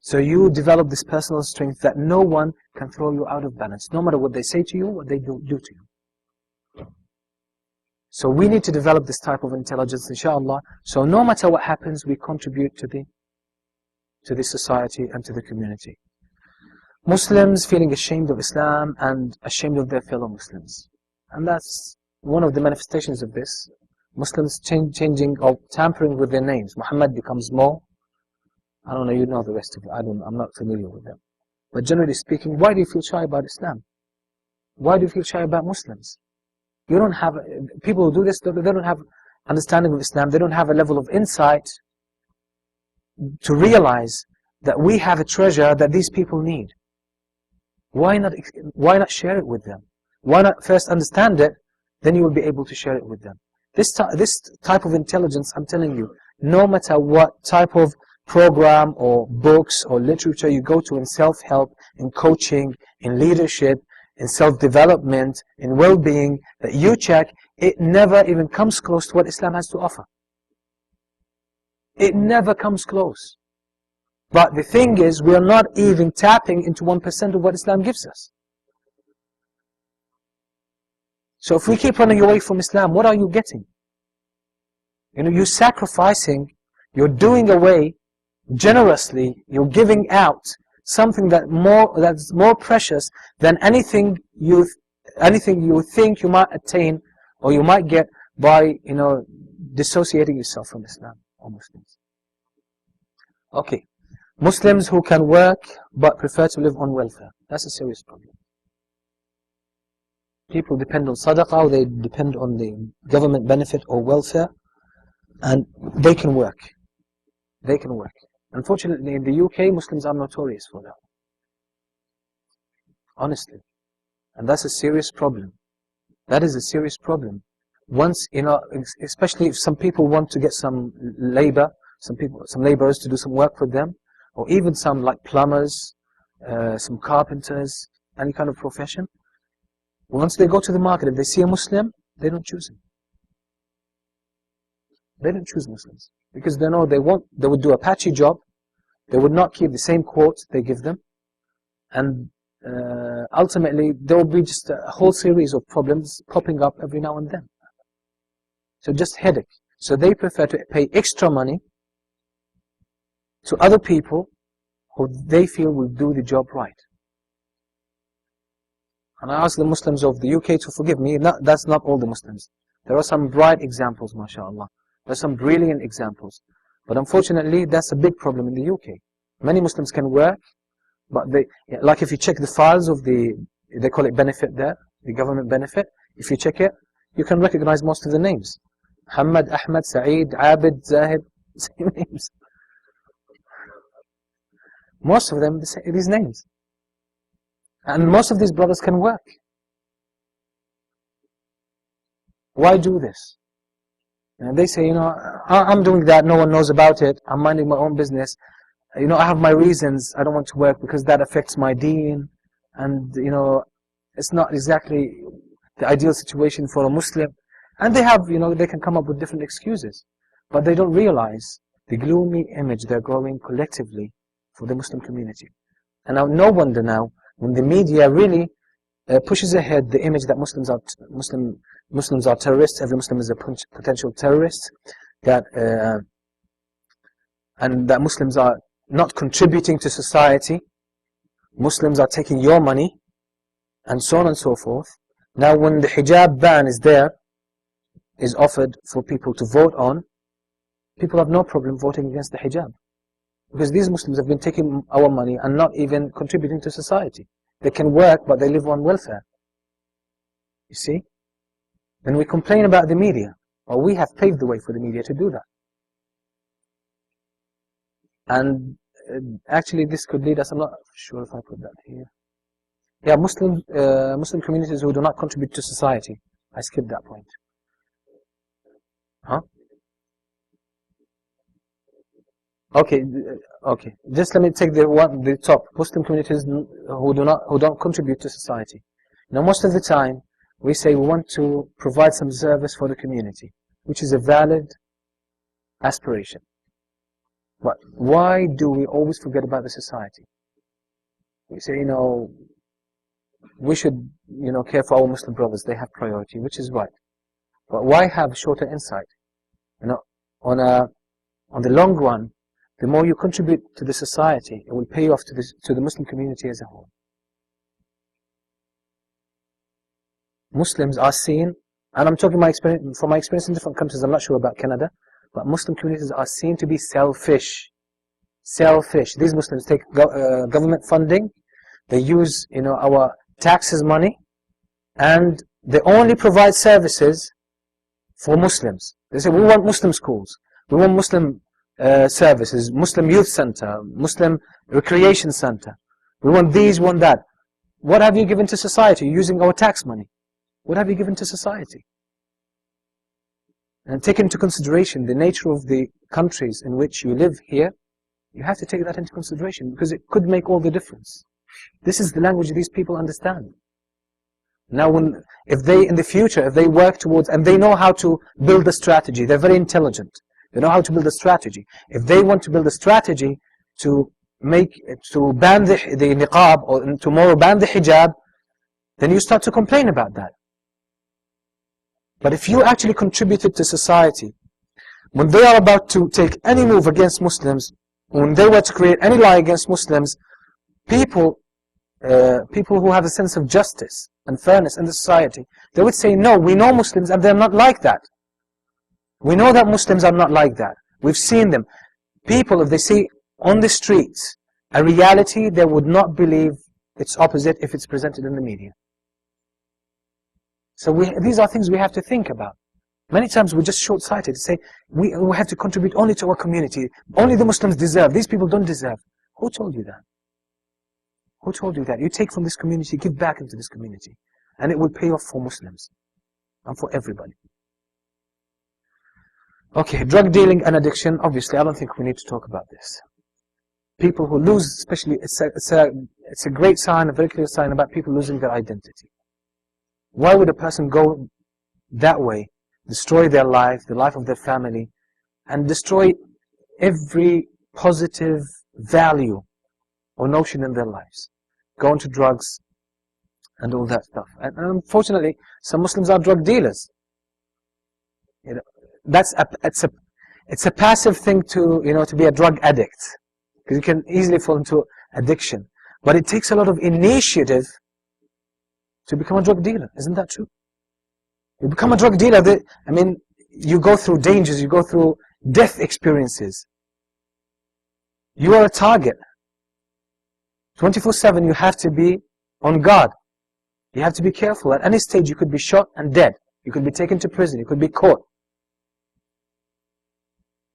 So you develop this personal strength that no one can throw you out of balance, no matter what they say to you, what they do to you. So we need to develop this type of intelligence, inshallah. So no matter what happens, we contribute to the society and to the community. Muslims feeling ashamed of Islam and ashamed of their fellow Muslims. And that's one of the manifestations of this. Muslims changing or tampering with their names. Muhammad becomes Mo. I don't know, you know the rest of it. I'm not familiar with them. But generally speaking, why do you feel shy about Islam? Why do you feel shy about Muslims? You don't have, people who do this, they don't have understanding of Islam. They don't have a level of insight to realize that we have a treasure that these people need. Why not share it with them? Why not first understand it, then you will be able to share it with them. This type of intelligence, I'm telling you, no matter what type of program or books or literature you go to in self-help, in coaching, in leadership, in self-development, in well-being, that you check, it never even comes close to what Islam has to offer. It never comes close. But the thing is, we are not even tapping into 1% of what Islam gives us. So if we keep running away from Islam, what are you getting? You're sacrificing, you're doing away generously, you're giving out something that's more precious than anything you think you might attain or you might get by dissociating yourself from Islam or Muslims. Okay, Muslims who can work but prefer to live on welfare. That's a serious problem. People depend on sadaqah, or they depend on the government benefit or welfare, and they can work. They can work. Unfortunately, in the UK, Muslims are notorious for that. Honestly. And that's a serious problem. That is a serious problem. Once, especially if some people want to get some labor, some laborers to do some work for them, or even some like plumbers, some carpenters, any kind of profession. Once they go to the market, if they see a Muslim, they don't choose him. They don't choose Muslims. Because they know they would do a patchy job, they would not keep the same quotes they give them, and ultimately there will be just a whole series of problems popping up every now and then. So just headache. So they prefer to pay extra money to other people who they feel will do the job right. And I ask the Muslims of the UK to forgive me, that's not all the Muslims. There are some bright examples, mashallah. There are some brilliant examples. But unfortunately, that's a big problem in the UK. Many Muslims can work, but like if you check the files of they call it benefit there, the government benefit, if you check it, you can recognize most of the names. Muhammad, Ahmad, Saeed, Abid, Zahid, same names. Most of them, these names. And most of these brothers can work. Why do this? And they say, I'm doing that, no one knows about it, I'm minding my own business. I have my reasons, I don't want to work because that affects my deen. And, it's not exactly the ideal situation for a Muslim. And they have, they can come up with different excuses. But they don't realize the gloomy image they're growing collectively for the Muslim community. And now, no wonder now, when the media really pushes ahead the image that Muslims are terrorists, every Muslim is a potential terrorist, and that Muslims are not contributing to society, Muslims are taking your money, and so on and so forth. Now when the hijab ban is offered for people to vote on, people have no problem voting against the hijab. Because these Muslims have been taking our money and not even contributing to society. They can work, but they live on welfare. You see? Then we complain about the media. Well, we have paved the way for the media to do that. And actually this could lead us, I'm not sure if I put that here. Yeah, Muslim communities who do not contribute to society. I skipped that point. Huh? Okay, okay. Just let me take the top. Muslim communities who don't contribute to society. Now, most of the time, we say we want to provide some service for the community, which is a valid aspiration. But why do we always forget about the society? We say, we should, care for our Muslim brothers. They have priority, which is right. But why have shorter insight? On the long run, the more you contribute to the society, it will pay off to the Muslim community as a whole. Muslims are seen, and I'm talking from my experience in different countries, I'm not sure about Canada, but Muslim communities are seen to be selfish. Selfish. These Muslims take government funding, they use our taxes money, and they only provide services for Muslims. They say, we want Muslim schools, we want Muslim services, Muslim youth center, Muslim recreation center. We want these, want that. What have you given to society using our tax money? What have you given to society? And take into consideration the nature of the countries in which you live here. You have to take that into consideration because it could make all the difference. This is the language these people understand. Now, if they in the future, if they work towards, and they know how to build a strategy, they're very intelligent. They know how to build a strategy. If they want to build a strategy to ban the niqab, or tomorrow ban the hijab, then you start to complain about that. But if you actually contributed to society, when they are about to take any move against Muslims, when they were to create any lie against Muslims, people who have a sense of justice and fairness in the society, they would say, no, we know Muslims and they're not like that. We know that Muslims are not like that. We've seen them. People, if they see on the streets a reality, they would not believe its opposite if it's presented in the media. So these are things we have to think about. Many times we're just short-sighted to say, we have to contribute only to our community. Only the Muslims deserve. These people don't deserve. Who told you that? Who told you that? You take from this community, give back into this community. And it will pay off for Muslims. And for everybody. Okay, drug dealing and addiction. Obviously, I don't think we need to talk about this. People who lose, especially, it's a great sign, a very clear sign about people losing their identity. Why would a person go that way, destroy their life, the life of their family, and destroy every positive value or notion in their lives? Go into drugs and all that stuff. And unfortunately, some Muslims are drug dealers. It's a passive thing to be a drug addict, because you can easily fall into addiction. But it takes a lot of initiative to become a drug dealer. Isn't that true? You become a drug dealer, you go through dangers, you go through death experiences. You are a target. 24/7 you have to be on guard. You have to be careful. At any stage you could be shot and dead. You could be taken to prison. You could be caught.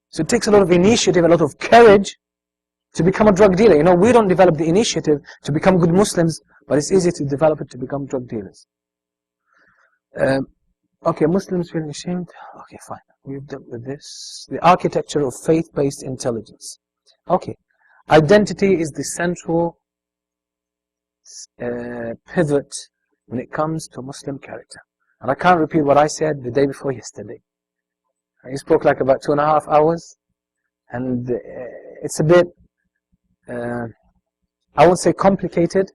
So it takes a lot of initiative, a lot of courage to become a drug dealer. We don't develop the initiative to become good Muslims, but it's easy to develop it to become drug dealers. Okay, Muslims feeling ashamed. Okay, fine. We've dealt with this. The architecture of faith-based intelligence. Okay. Identity is the central pivot when it comes to Muslim character. And I can't repeat what I said the day before yesterday. He spoke like about 2.5 hours, and it's a bit, I won't say complicated,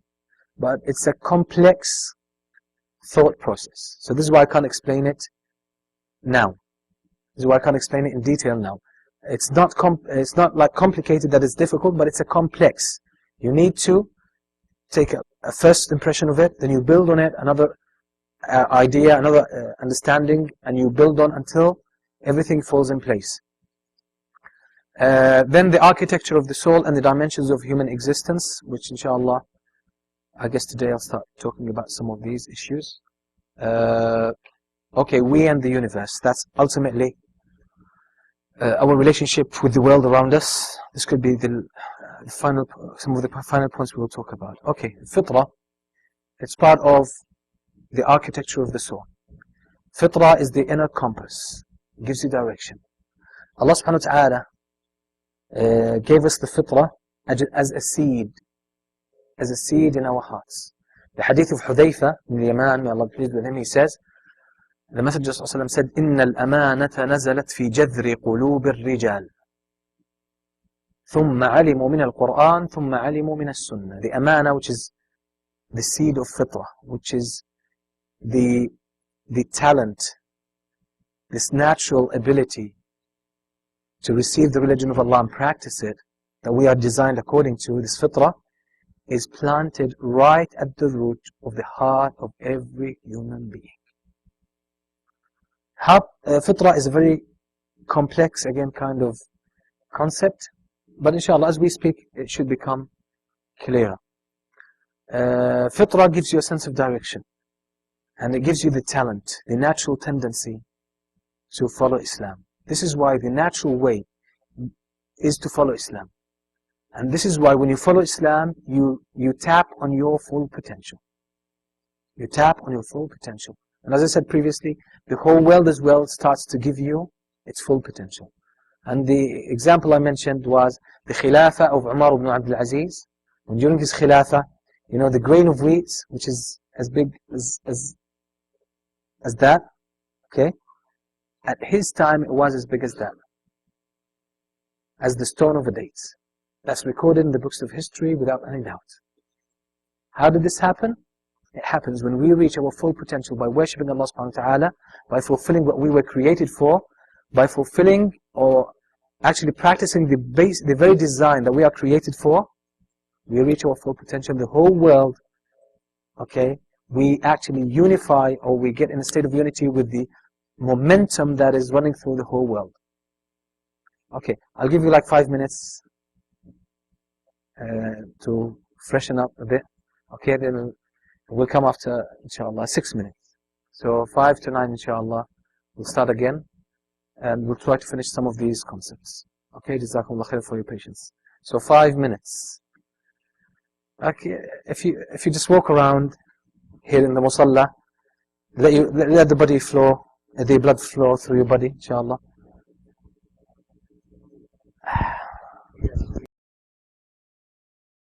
but it's a complex thought process. So this is why I can't explain it now. This is why I can't explain it in detail now. It's not like complicated that it's difficult, but it's a complex. You need to take a first impression of it, then you build on it another idea, another understanding, and you build on until everything falls in place. Then the architecture of the soul and the dimensions of human existence, which inshallah, I guess today I'll start talking about some of these issues. Okay, we and the universe. That's ultimately our relationship with the world around us. This could be some of the final points we will talk about. Okay, Fitra, it's part of the architecture of the soul. Fitra is the inner compass. It gives you direction. Allah subhanahu wa ta'ala gave us the Fitra as a seed in our hearts. The hadith of Hudayfa ibn Yaman, may Allah be pleased with him, he says, the Messenger ﷺ said, إِنَّ الْأَمَانَةَ نَزَلَتْ فِي جَذْرِ قُلُوبِ الرِّجَالِ ثُمَّ عَلِمُوا مِنَ الْقُرْآنِ ثُمَّ عَلِمُوا مِنَ السُّنَّةِ. The amana, which is the seed of Fitra, which is the talent, this natural ability to receive the religion of Allah and practice it, that we are designed according to, this Fitra, is planted right at the root of the heart of every human being. Fitra is a very complex, again, kind of concept, but inshallah, as we speak, it should become clearer. Fitra gives you a sense of direction, and it gives you the talent, the natural tendency to follow Islam. This is why the natural way is to follow Islam. And this is why when you follow Islam, you tap on your full potential. You tap on your full potential. And as I said previously, the whole world as well starts to give you its full potential. And the example I mentioned was the Khilafah of Umar ibn Abdul Aziz. And during his Khilafah, you know, the grain of wheat, which is as big as that, okay? At his time, it was as big as that. As the stone of a date. That's recorded in the books of history without any doubt. How did this happen? It happens when we reach our full potential by worshipping Allah subhanahu wa ta'ala, by fulfilling what we were created for, by fulfilling or actually practicing the very design that we are created for. We reach our full potential. The whole world, okay, we actually unify, or we get in a state of unity with the momentum that is running through the whole world. Okay, I'll give you like 5 minutes to freshen up a bit. Okay, then we'll come after, inshallah, 6 minutes. So 5 to 9, inshallah, we'll start again, and we'll try to finish some of these concepts. Okay, Jazakumullah khair for your patience. So 5 minutes. Okay, if you just walk around here in the musalla, let the body flow, the blood flow through your body, inshallah.